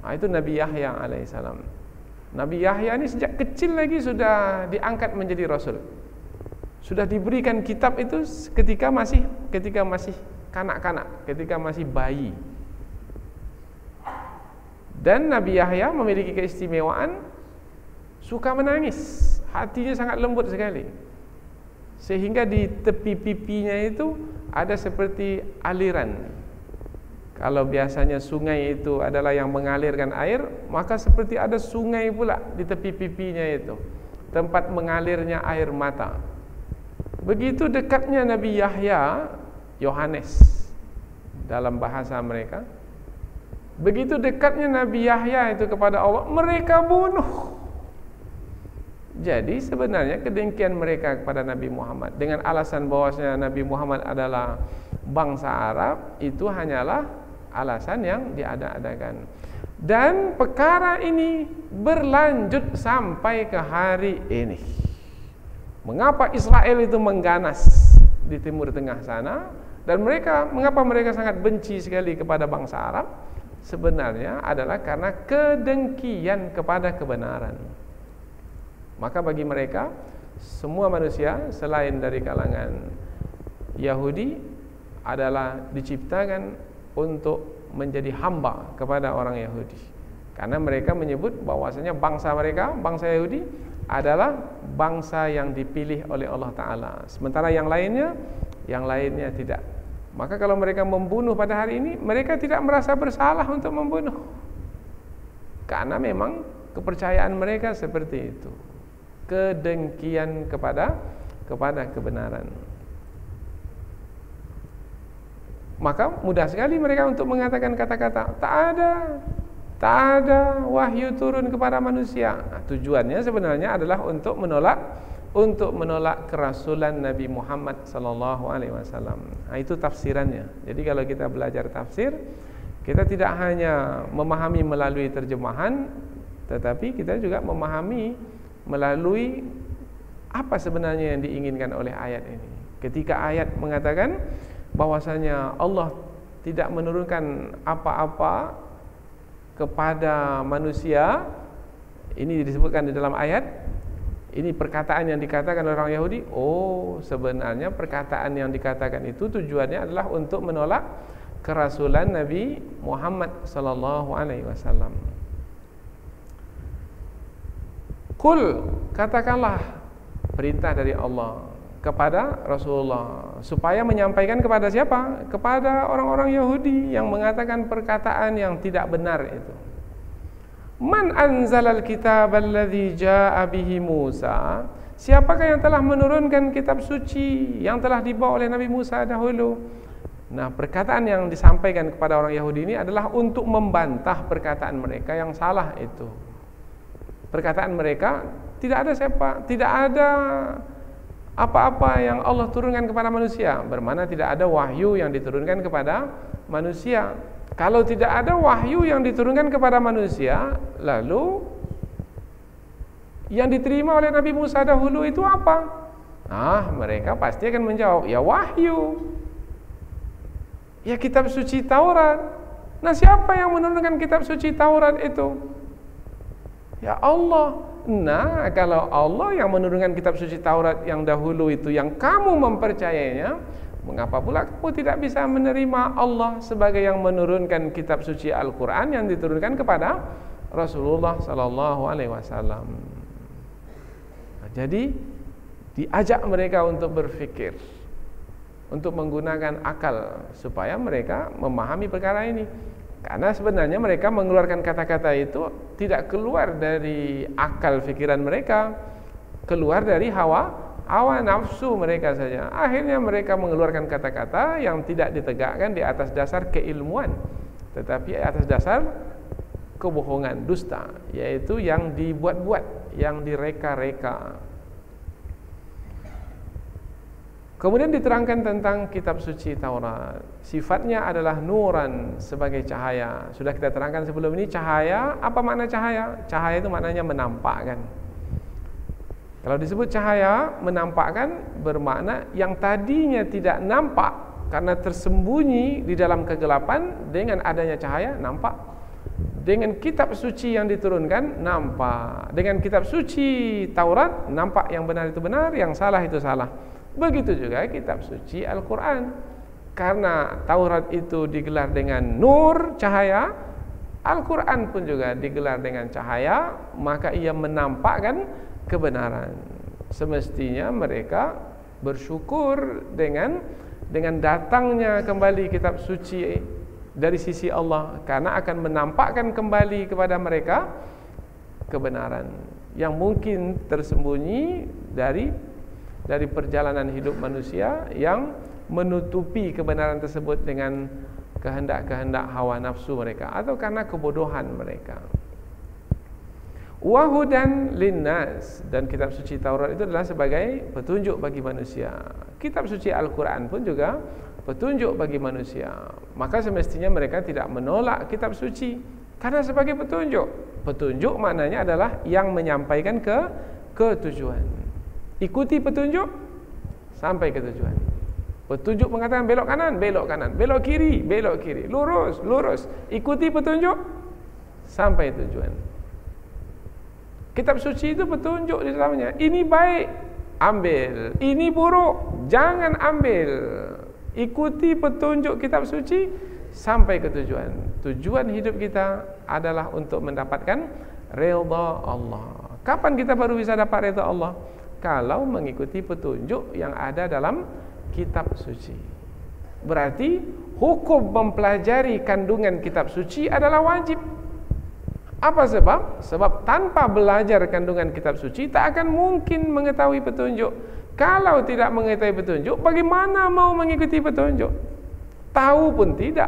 Itu Nabi Yahya alaihi salam. Nabi Yahya ini sejak kecil lagi sudah diangkat menjadi Rasul. sudah diberikan kitab itu ketika masih kanak-kanak, ketika masih bayi. Dan Nabi Yahya memiliki keistimewaan suka menangis, hatinya sangat lembut sekali, sehingga di tepi pipinya itu ada seperti aliran. Kalau biasanya sungai itu adalah yang mengalirkan air, maka seperti ada sungai pula di tepi pipinya itu, tempat mengalirnya air mata. Begitu dekatnya Nabi Yahya, Yohanes dalam bahasa mereka, begitu dekatnya Nabi Yahya itu kepada Allah, mereka bunuh. Jadi sebenarnya kedengkian mereka kepada Nabi Muhammad dengan alasan bahwasanya Nabi Muhammad adalah bangsa Arab, itu hanyalah alasan yang diada-adakan. Dan perkara ini berlanjut sampai ke hari ini. Mengapa Israel itu mengganas di Timur Tengah sana, dan mengapa mereka sangat benci sekali kepada bangsa Arab? Sebenarnya adalah karena kedengkian kepada kebenaran. Maka bagi mereka, semua manusia selain dari kalangan Yahudi adalah diciptakan untuk menjadi hamba kepada orang Yahudi. Karena mereka menyebut bahwasanya bangsa mereka, bangsa Yahudi adalah bangsa yang dipilih oleh Allah Ta'ala, sementara yang lainnya tidak. Maka kalau mereka membunuh pada hari ini, mereka tidak merasa bersalah untuk membunuh, karena memang kepercayaan mereka seperti itu, kedengkian kepada kebenaran. Maka mudah sekali mereka untuk mengatakan kata-kata tak ada wahyu turun kepada manusia. Nah, tujuannya sebenarnya adalah untuk menolak kerasulan Nabi Muhammad sallallahu alaihi wasallam. Nah, itu tafsirannya. Jadi kalau kita belajar tafsir, kita tidak hanya memahami melalui terjemahan, tetapi kita juga memahami melalui apa sebenarnya yang diinginkan oleh ayat ini. Ketika ayat mengatakan bahwasanya Allah tidak menurunkan apa-apa kepada manusia, ini disebutkan di dalam ayat. Ini perkataan yang dikatakan oleh orang Yahudi. Oh, sebenarnya perkataan yang dikatakan itu tujuannya adalah untuk menolak kerasulan Nabi Muhammad sallallahu alaihi wasallam. Qul, katakanlah, perintah dari Allah kepada Rasulullah supaya menyampaikan kepada siapa? Kepada orang-orang Yahudi yang mengatakan perkataan yang tidak benar itu. Man anzalal kitab alladzi jaa bihi Musa? Siapakah yang telah menurunkan kitab suci yang telah dibawa oleh Nabi Musa dahulu? Nah, perkataan yang disampaikan kepada orang Yahudi ini adalah untuk membantah perkataan mereka yang salah itu. Perkataan mereka tidak ada apa-apa yang Allah turunkan kepada manusia, bermana tidak ada wahyu yang diturunkan kepada manusia. Kalau tidak ada wahyu yang diturunkan kepada manusia, lalu yang diterima oleh Nabi Musa dahulu itu apa? Mereka pasti akan menjawab, ya wahyu, ya kitab suci Taurat. Nah, siapa yang menurunkan kitab suci Taurat itu? Ya Allah. Nah, kalau Allah yang menurunkan kitab suci Taurat yang dahulu itu, yang kamu mempercayainya, mengapa pula kamu tidak bisa menerima Allah sebagai yang menurunkan kitab suci Al-Quran yang diturunkan kepada Rasulullah sallallahu alaihi wasallam? Nah, jadi diajak mereka untuk berfikir, untuk menggunakan akal supaya mereka memahami perkara ini. Karena sebenarnya mereka mengeluarkan kata-kata itu tidak keluar dari akal fikiran mereka, keluar dari hawa nafsu mereka saja. Akhirnya mereka mengeluarkan kata-kata yang tidak ditegakkan di atas dasar keilmuan, tetapi atas dasar kebohongan, dusta, yaitu yang dibuat-buat, yang direka-reka. Kemudian diterangkan tentang kitab suci Taurat. Sifatnya adalah nuran, sebagai cahaya. Sudah kita terangkan sebelum ini, cahaya, apa makna cahaya? Cahaya itu maknanya menampakkan. Kalau disebut cahaya, menampakkan, bermakna yang tadinya tidak nampak karena tersembunyi di dalam kegelapan, dengan adanya cahaya nampak. dengan kitab suci yang diturunkan nampak, dengan kitab suci Taurat nampak yang benar itu benar, yang salah itu salah. Begitu juga kitab suci Al-Quran. Karena Taurat itu digelar dengan nur, cahaya, Al-Quran pun juga digelar dengan cahaya, maka ia menampakkan kebenaran. Semestinya mereka bersyukur dengan datangnya kembali kitab suci dari sisi Allah, karena akan menampakkan kembali kepada mereka kebenaran yang mungkin tersembunyi dari perjalanan hidup manusia yang menutupi kebenaran tersebut dengan kehendak-kehendak hawa nafsu mereka atau karena kebodohan mereka. Wahudan linnas, dan kitab suci Taurat itu adalah sebagai petunjuk bagi manusia. Kitab suci Al-Quran pun juga petunjuk bagi manusia. Maka semestinya mereka tidak menolak kitab suci karena sebagai petunjuk. Petunjuk maknanya adalah yang menyampaikan ke tujuan. Ikuti petunjuk sampai ke tujuan. Petunjuk mengatakan belok kanan, belok kanan, belok kiri, belok kiri, lurus, lurus. Ikuti petunjuk sampai tujuan. Kitab suci itu petunjuk di dalamnya. Ini baik, ambil. Ini buruk, jangan ambil. Ikuti petunjuk kitab suci sampai ke tujuan. Tujuan hidup kita adalah untuk mendapatkan redha Allah. Kapan kita baru bisa dapat redha Allah? Kalau mengikuti petunjuk yang ada dalam kitab suci. Berarti hukum mempelajari kandungan kitab suci adalah wajib. Apa sebab? Sebab tanpa belajar kandungan kitab suci tak akan mungkin mengetahui petunjuk. Kalau tidak mengetahui petunjuk, bagaimana mau mengikuti petunjuk? Tahu pun tidak.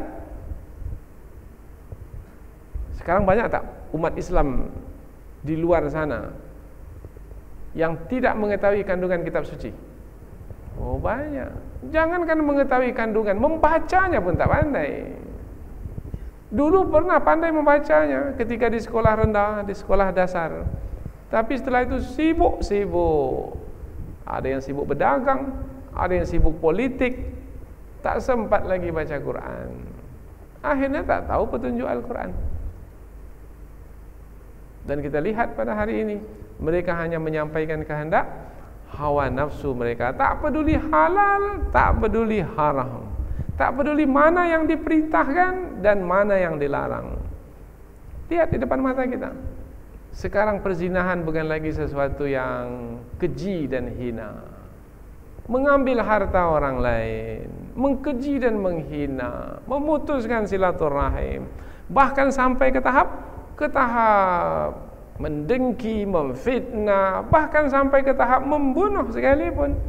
Sekarang banyak tak umat Islam di luar sana yang tidak mengetahui kandungan kitab suci? Oh banyak. Jangankan mengetahui kandungan, membacanya pun tak pandai. Dulu pernah pandai membacanya ketika di sekolah rendah, di sekolah dasar. Tapi setelah itu sibuk. Ada yang sibuk berdagang, ada yang sibuk politik, tak sempat lagi baca Quran. Akhirnya tak tahu petunjuk Al-Quran. Dan kita lihat pada hari ini, mereka hanya menyampaikan kehendak hawa nafsu mereka. Tak peduli halal, tak peduli haram. Tak peduli mana yang diperintahkan dan mana yang dilarang. Lihat di depan mata kita. Sekarang perzinahan bukan lagi sesuatu yang keji dan hina. Mengambil harta orang lain, mengkeji dan menghina, memutuskan silaturahim, bahkan sampai ke tahap mendengki, memfitnah, bahkan sampai ke tahap membunuh sekalipun.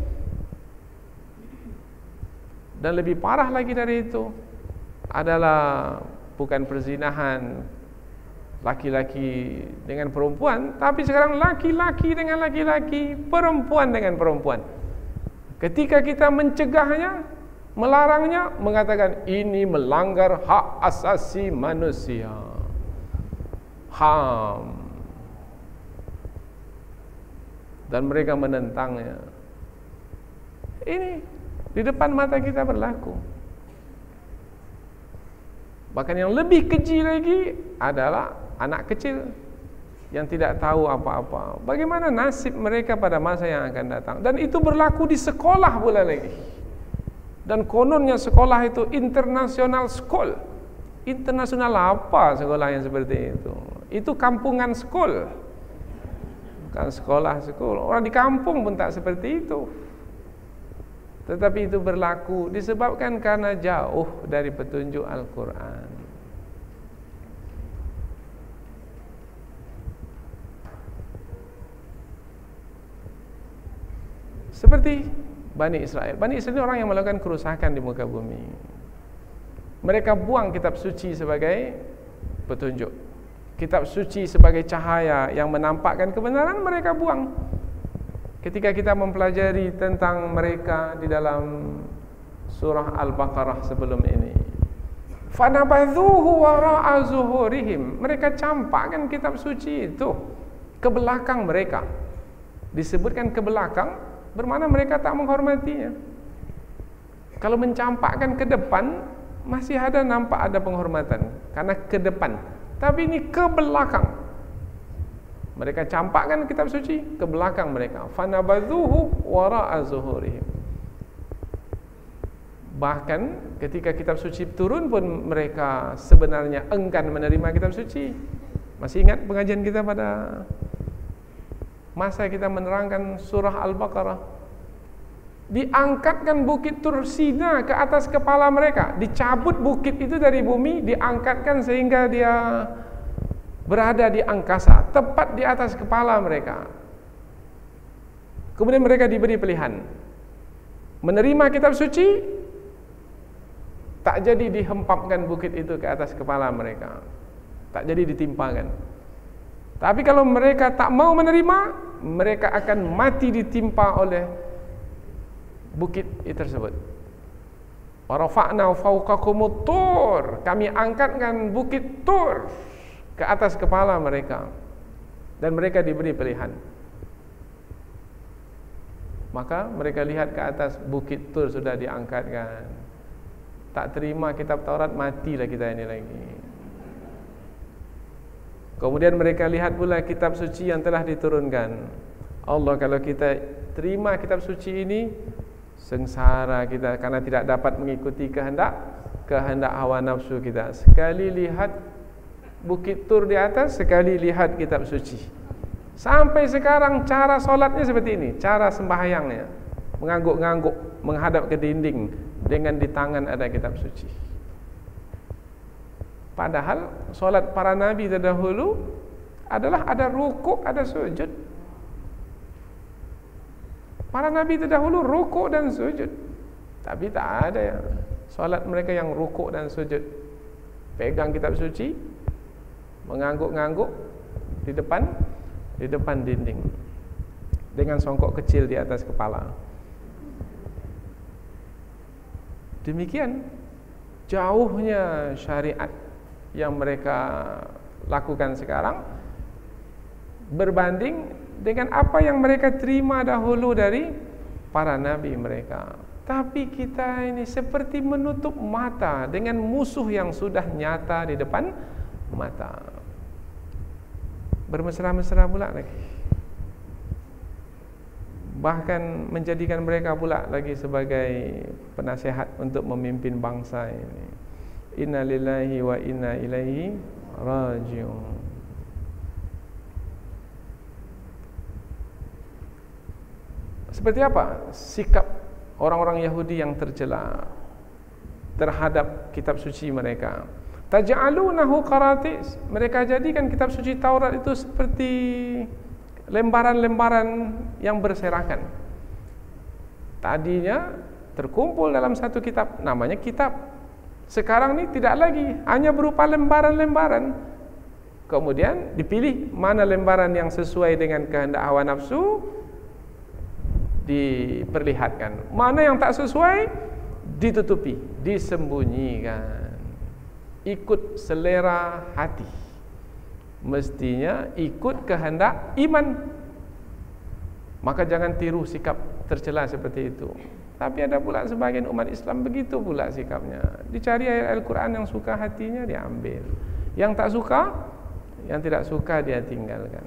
Dan lebih parah lagi dari itu adalah bukan perzinahan laki-laki dengan perempuan, tapi sekarang laki-laki dengan laki-laki, perempuan dengan perempuan. Ketika kita mencegahnya, melarangnya, mengatakan ini melanggar hak asasi manusia, HAM, dan mereka menentangnya. Ini di depan mata kita berlaku. Bahkan yang lebih keji lagi adalah anak kecil yang tidak tahu apa-apa. Bagaimana nasib mereka pada masa yang akan datang? Dan itu berlaku di sekolah pula lagi. Dan kononnya sekolah itu international school. Internasional apa sekolah yang seperti itu? Itu kampungan school, bukan sekolah. Orang di kampung pun tak seperti itu. Tetapi itu berlaku disebabkan karena jauh dari petunjuk Al-Quran. Seperti Bani Israel. Bani Israel ini orang yang melakukan kerusakan di muka bumi. Mereka buang kitab suci sebagai petunjuk. Kitab suci sebagai cahaya yang menampakkan kebenaran, mereka buang. Ketika kita mempelajari tentang mereka di dalam surah Al-Baqarah sebelum ini, fanabadhuhu wara'a zuhurihim, mereka campakkan kitab suci itu ke belakang mereka. Disebutkan ke belakang bermakna mereka tak menghormatinya. Kalau mencampakkan ke depan, masih ada nampak ada penghormatan karena ke depan. tapi ini ke belakang. Mereka campakkan kitab suci ke belakang mereka. Fanabadhuhu wara'a zuhurihim. Bahkan ketika kitab suci turun pun mereka sebenarnya enggan menerima kitab suci. Masih ingat pengajian kita pada masa kita menerangkan surah Al-Baqarah? Diangkatkan bukit Tur Sina ke atas kepala mereka. Dicabut bukit itu dari bumi, diangkatkan sehingga dia berada di angkasa, tepat di atas kepala mereka. Kemudian mereka diberi pilihan, menerima kitab suci, tak jadi dihempapkan bukit itu ke atas kepala mereka, tak jadi ditimpakan. Tapi kalau mereka tak mau menerima, mereka akan mati ditimpa oleh bukit itu tersebut. Wa rafa'na fawqakumut tur, kami angkatkan bukit Tur ke atas kepala mereka, dan mereka diberi pilihan. Maka mereka lihat ke atas, bukit Tur sudah diangkatkan. Tak terima kitab Taurat, matilah kita ini lagi. Kemudian mereka lihat pula kitab suci yang telah diturunkan. Allah, kalau kita terima kitab suci ini, sengsara kita karena tidak dapat mengikuti kehendak hawa nafsu kita. Sekali lihat bukit Tur di atas, sekali lihat kitab suci. Sampai sekarang cara solatnya seperti ini, cara sembahyangnya mengangguk-ngangguk menghadap ke dinding dengan di tangan ada kitab suci. Padahal solat para nabi terdahulu adalah ada rukuk, ada sujud. Para nabi terdahulu rukuk dan sujud. Tapi tak ada ya solat mereka yang rukuk dan sujud. Pegang kitab suci, mengangguk-ngangguk di depan dinding dengan songkok kecil di atas kepala. Demikian jauhnya syariat yang mereka lakukan sekarang berbanding dengan apa yang mereka terima dahulu dari para nabi mereka. Tapi kita ini seperti menutup mata dengan musuh yang sudah nyata di depan mata. Bermesra-mesra pula lagi. Bahkan menjadikan mereka pula lagi sebagai penasihat untuk memimpin bangsa ini. Inna lillahi wa inna ilaihi raji'un. Seperti apa sikap orang-orang Yahudi yang tercela terhadap kitab suci mereka? Taj'alunahu qaratis. Mereka jadikan kitab suci Taurat itu seperti lembaran-lembaran yang berserakan. Tadinya terkumpul dalam satu kitab, namanya kitab. Sekarang ini tidak lagi, hanya berupa lembaran-lembaran. Kemudian dipilih mana lembaran yang sesuai dengan kehendak hawa nafsu, diperlihatkan. Mana yang tak sesuai, ditutupi, disembunyikan. Ikut selera hati. Mestinya ikut kehendak iman. Maka jangan tiru sikap tercela seperti itu. Tapi ada pula sebagian umat Islam begitu pula sikapnya. Dicari ayat Al-Quran yang suka hatinya diambil, yang tak suka, yang tidak suka dia tinggalkan.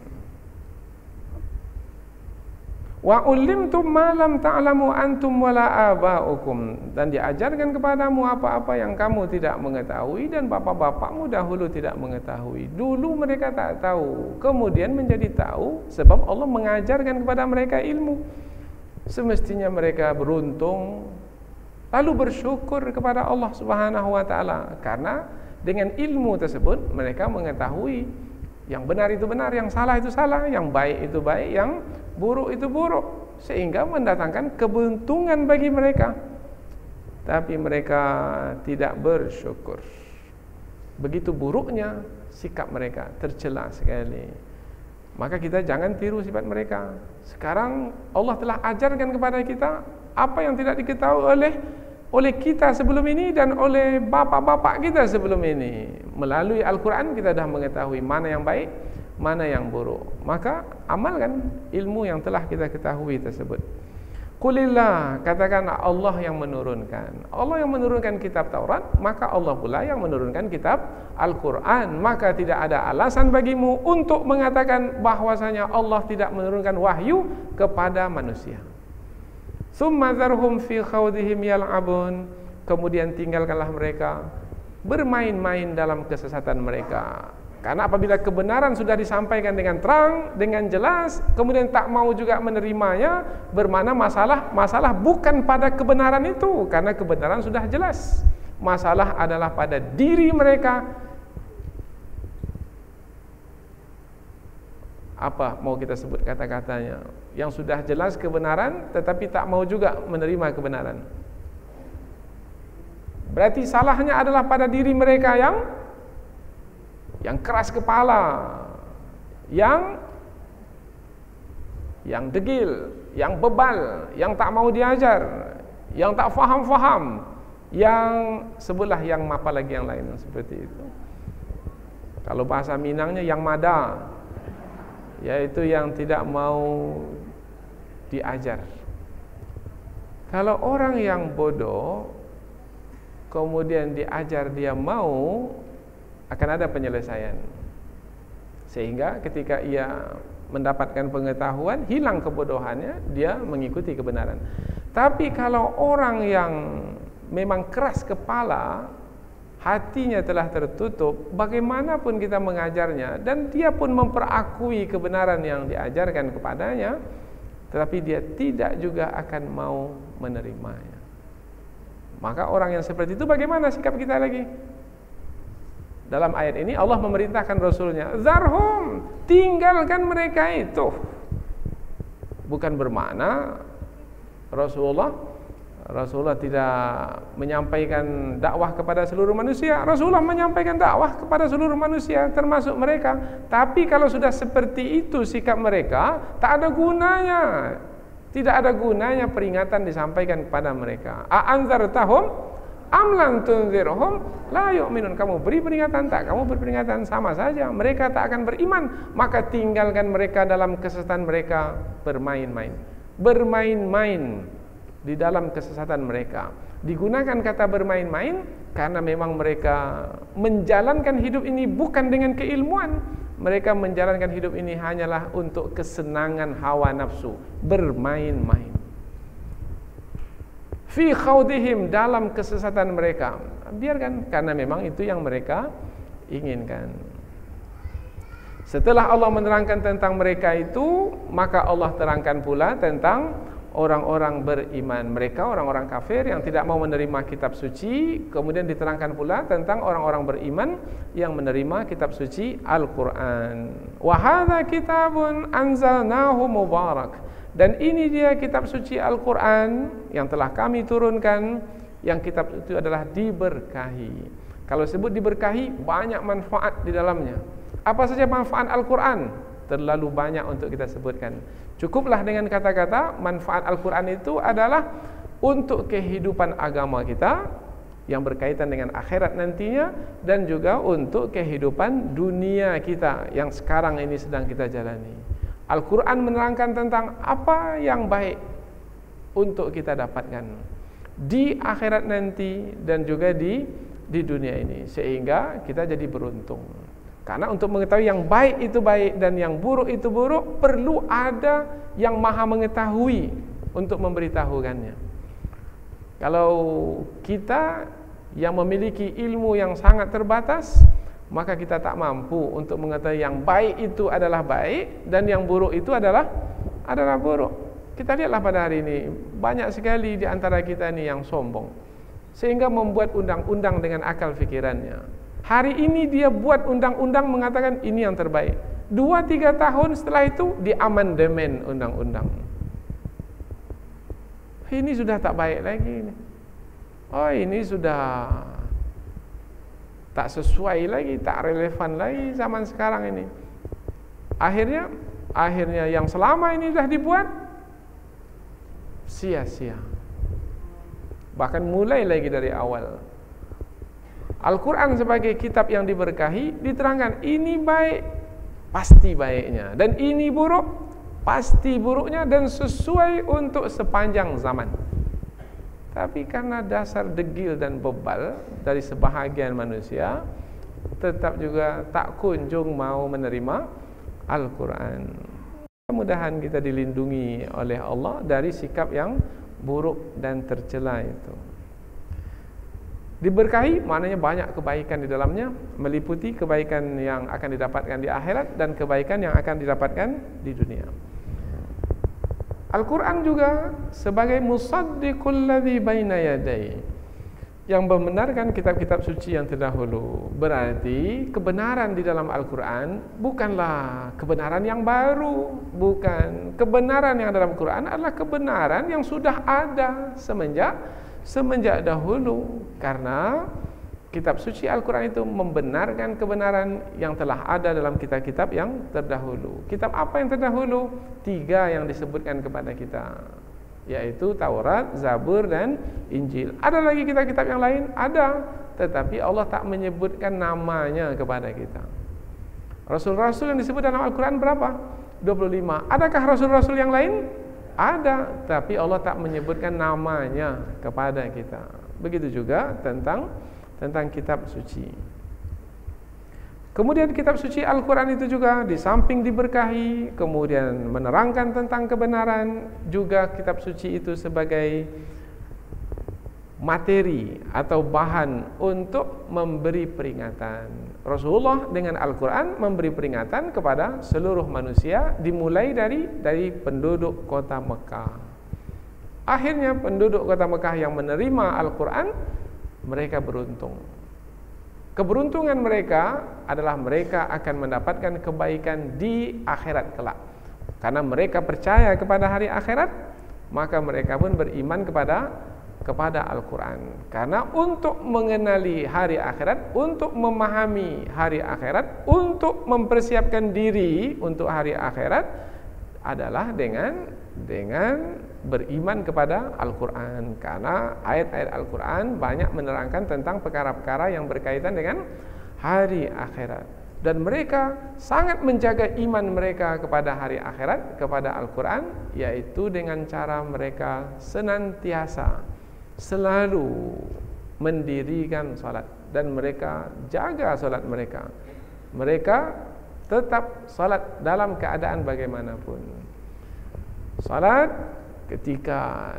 Wa ulimtum ma lam ta'lamu antum wala aba'ukum, dan diajarkan kepadamu apa-apa yang kamu tidak mengetahui dan bapak-bapakmu dahulu tidak mengetahui. Dulu mereka tak tahu, kemudian menjadi tahu sebab Allah mengajarkan kepada mereka ilmu. Semestinya mereka beruntung lalu bersyukur kepada Allah Subhanahu wa taala, karena dengan ilmu tersebut mereka mengetahui yang benar itu benar, yang salah itu salah, yang baik itu baik, yang buruk itu buruk, sehingga mendatangkan keberuntungan bagi mereka. Tapi mereka tidak bersyukur. Begitu buruknya sikap mereka, tercela sekali. Maka kita jangan tiru sifat mereka. Sekarang Allah telah ajarkan kepada kita apa yang tidak diketahui oleh kita sebelum ini dan oleh bapak-bapak kita sebelum ini. Melalui Al-Quran kita dah mengetahui mana yang baik, mana yang buruk. Maka amalkan ilmu yang telah kita ketahui tersebut. Qulillah, katakan Allah yang menurunkan. Allah yang menurunkan kitab Taurat, maka Allah pula yang menurunkan kitab Al-Quran. Maka tidak ada alasan bagimu untuk mengatakan bahwasanya Allah tidak menurunkan wahyu kepada manusia. Tsumma dzarhum fi khawdihim yal'abun. Kemudian tinggalkanlah mereka bermain-main dalam kesesatan mereka. Karena apabila kebenaran sudah disampaikan dengan terang, dengan jelas, kemudian tak mau juga menerimanya, bermakna masalah bukan pada kebenaran itu, karena kebenaran sudah jelas. Masalah adalah pada diri mereka. Apa mau kita sebut kata-katanya? Yang sudah jelas kebenaran, tetapi tak mau juga menerima kebenaran. Berarti salahnya adalah pada diri mereka yang keras kepala, yang degil, yang bebal, yang tak mau diajar, yang tak faham, yang sebutlah yang apa lagi yang lain seperti itu. Kalau bahasa Minangnya yang mada, yaitu yang tidak mau diajar. Kalau orang yang bodoh kemudian diajar dia mau, akan ada penyelesaian. Sehingga ketika ia mendapatkan pengetahuan, hilang kebodohannya, dia mengikuti kebenaran. Tapi kalau orang yang memang keras kepala, hatinya telah tertutup, bagaimanapun kita mengajarnya, dan dia pun memperakui kebenaran yang diajarkan kepadanya, tetapi dia tidak juga akan mau menerimanya. Maka orang yang seperti itu bagaimana sikap kita lagi? Dalam ayat ini Allah memerintahkan Rasulnya, zarhum, tinggalkan mereka itu. Bukan bermakna Rasulullah tidak menyampaikan dakwah kepada seluruh manusia. Rasulullah menyampaikan dakwah kepada seluruh manusia, termasuk mereka. Tapi kalau sudah seperti itu sikap mereka, tak ada gunanya. Tidak ada gunanya peringatan disampaikan kepada mereka. A'anzartahum am lam tunzirhum la yu'minun. Kamu beri peringatan tak, kamu beri peringatan, sama saja, mereka tak akan beriman. Maka tinggalkan mereka dalam kesesatan mereka, bermain-main di dalam kesesatan mereka. Digunakan kata bermain-main karena memang mereka menjalankan hidup ini bukan dengan keilmuan. Mereka menjalankan hidup ini hanyalah untuk kesenangan hawa nafsu, bermain-main. Fi khawdihim, dalam kesesatan mereka. Biarkan, karena memang itu yang mereka inginkan. Setelah Allah menerangkan tentang mereka itu, maka Allah terangkan pula tentang orang-orang beriman. Mereka orang-orang kafir yang tidak mau menerima kitab suci. Kemudian diterangkan pula tentang orang-orang beriman yang menerima kitab suci Al-Quran. Wa hadza kitabun anzalnahu mubarak. Dan ini dia kitab suci Al-Quran yang telah kami turunkan, yang kitab itu adalah diberkahi. Kalau sebut diberkahi, banyak manfaat di dalamnya. Apa saja manfaat Al-Quran? Terlalu banyak untuk kita sebutkan. Cukuplah dengan kata-kata manfaat Al-Quran itu adalah untuk kehidupan agama kita yang berkaitan dengan akhirat nantinya, dan juga untuk kehidupan dunia kita yang sekarang ini sedang kita jalani. Al-Quran menerangkan tentang apa yang baik untuk kita dapatkan di akhirat nanti dan juga di dunia ini, sehingga kita jadi beruntung. Karena untuk mengetahui yang baik itu baik dan yang buruk itu buruk, perlu ada yang maha mengetahui untuk memberitahukannya. Kalau kita yang memiliki ilmu yang sangat terbatas, maka kita tak mampu untuk mengetahui yang baik itu adalah baik dan yang buruk itu adalah buruk. Kita lihatlah pada hari ini, banyak sekali di antara kita ini yang sombong, sehingga membuat undang-undang dengan akal fikirannya. Hari ini dia buat undang-undang mengatakan ini yang terbaik. 2-3 tahun setelah itu diamandemen undang-undang. Ini sudah tak baik lagi. Oh, ini sudah tak sesuai lagi, tak relevan lagi zaman sekarang ini. Akhirnya yang selama ini sudah dibuat sia-sia. Bahkan mulai lagi dari awal. Al-Quran sebagai kitab yang diberkahi diterangkan ini baik, pasti baiknya, dan ini buruk, pasti buruknya dan sesuai untuk sepanjang zaman. Tapi karena dasar degil dan bebal dari sebahagian manusia, tetap juga tak kunjung mau menerima Al-Quran. Mudah-mudahan kita dilindungi oleh Allah dari sikap yang buruk dan tercela itu. Diberkahi maknanya banyak kebaikan di dalamnya, meliputi kebaikan yang akan didapatkan di akhirat dan kebaikan yang akan didapatkan di dunia. Al-Quran juga sebagai musaddiqul ladzi baina yadayhi, yang membenarkan kitab-kitab suci yang terdahulu. Berarti kebenaran di dalam Al-Quran bukanlah kebenaran yang baru, bukan. Kebenaran yang dalam Quran adalah kebenaran yang sudah ada semenjak dahulu. Karena kitab suci Al-Quran itu membenarkan kebenaran yang telah ada dalam kitab-kitab yang terdahulu. Kitab apa yang terdahulu? 3 yang disebutkan kepada kita, yaitu Taurat, Zabur, dan Injil. Ada lagi kitab-kitab yang lain? Ada, tetapi Allah tak menyebutkan namanya kepada kita. Rasul-rasul yang disebut dalam Al-Quran berapa? 25. Adakah rasul-rasul yang lain? Ada, tapi Allah tak menyebutkan namanya kepada kita. Begitu juga tentang kitab suci. Kemudian kitab suci Al-Quran itu juga di samping diberkahi, kemudian menerangkan tentang kebenaran, juga kitab suci itu sebagai materi atau bahan untuk memberi peringatan. Rasulullah dengan Al-Quran memberi peringatan kepada seluruh manusia, dimulai dari penduduk kota Mekah. Akhirnya penduduk kota Mekah yang menerima Al-Quran, mereka beruntung. Keberuntungan mereka adalah mereka akan mendapatkan kebaikan di akhirat kelak. Karena mereka percaya kepada hari akhirat, maka mereka pun beriman kepada Al-Quran. Karena untuk mengenali hari akhirat, untuk memahami hari akhirat, untuk mempersiapkan diri untuk hari akhirat adalah dengan beriman kepada Al-Quran. Karena ayat-ayat Al-Quran banyak menerangkan tentang perkara-perkara yang berkaitan dengan hari akhirat. Dan mereka sangat menjaga iman mereka kepada hari akhirat, kepada Al-Quran, yaitu dengan cara mereka senantiasa selalu mendirikan salat, dan mereka jaga salat mereka. Mereka tetap salat dalam keadaan bagaimanapun. Salat ketika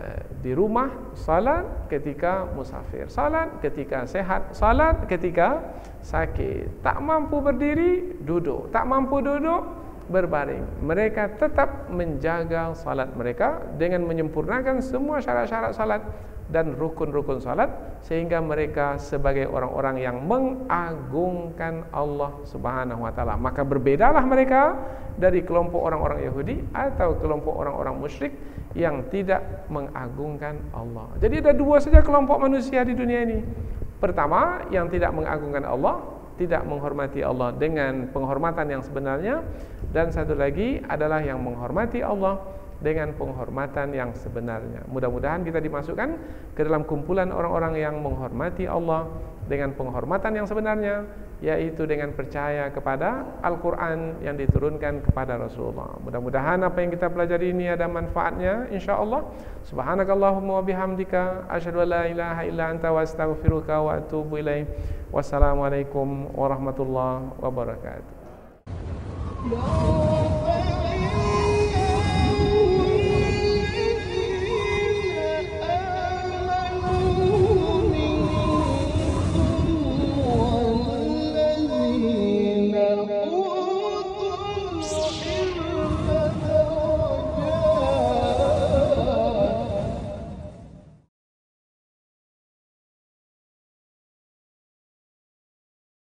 di rumah, salat ketika musafir, salat ketika sehat, salat ketika sakit. Tak mampu berdiri, duduk. Tak mampu duduk, berbaring. Mereka tetap menjaga salat mereka dengan menyempurnakan semua syarat-syarat salat dan rukun-rukun salat, sehingga mereka sebagai orang-orang yang mengagungkan Allah Subhanahu wa taala. Maka berbedalah mereka dari kelompok orang-orang Yahudi atau kelompok orang-orang musyrik yang tidak mengagungkan Allah. Jadi ada 2 saja kelompok manusia di dunia ini. Pertama, yang tidak mengagungkan Allah, tidak menghormati Allah dengan penghormatan yang sebenarnya, dan satu lagi adalah yang menghormati Allah dengan penghormatan yang sebenarnya. Mudah-mudahan kita dimasukkan ke dalam kumpulan orang-orang yang menghormati Allah dengan penghormatan yang sebenarnya, yaitu dengan percaya kepada Al-Quran yang diturunkan kepada Rasulullah. Mudah-mudahan apa yang kita pelajari ini ada manfaatnya, insyaAllah. Subhanakallahumma wa bihamdika asyhadu an la ilaha illa anta wa astaghfiruka wa atubu ilaik. Wassalamualaikum warahmatullahi wabarakatuh.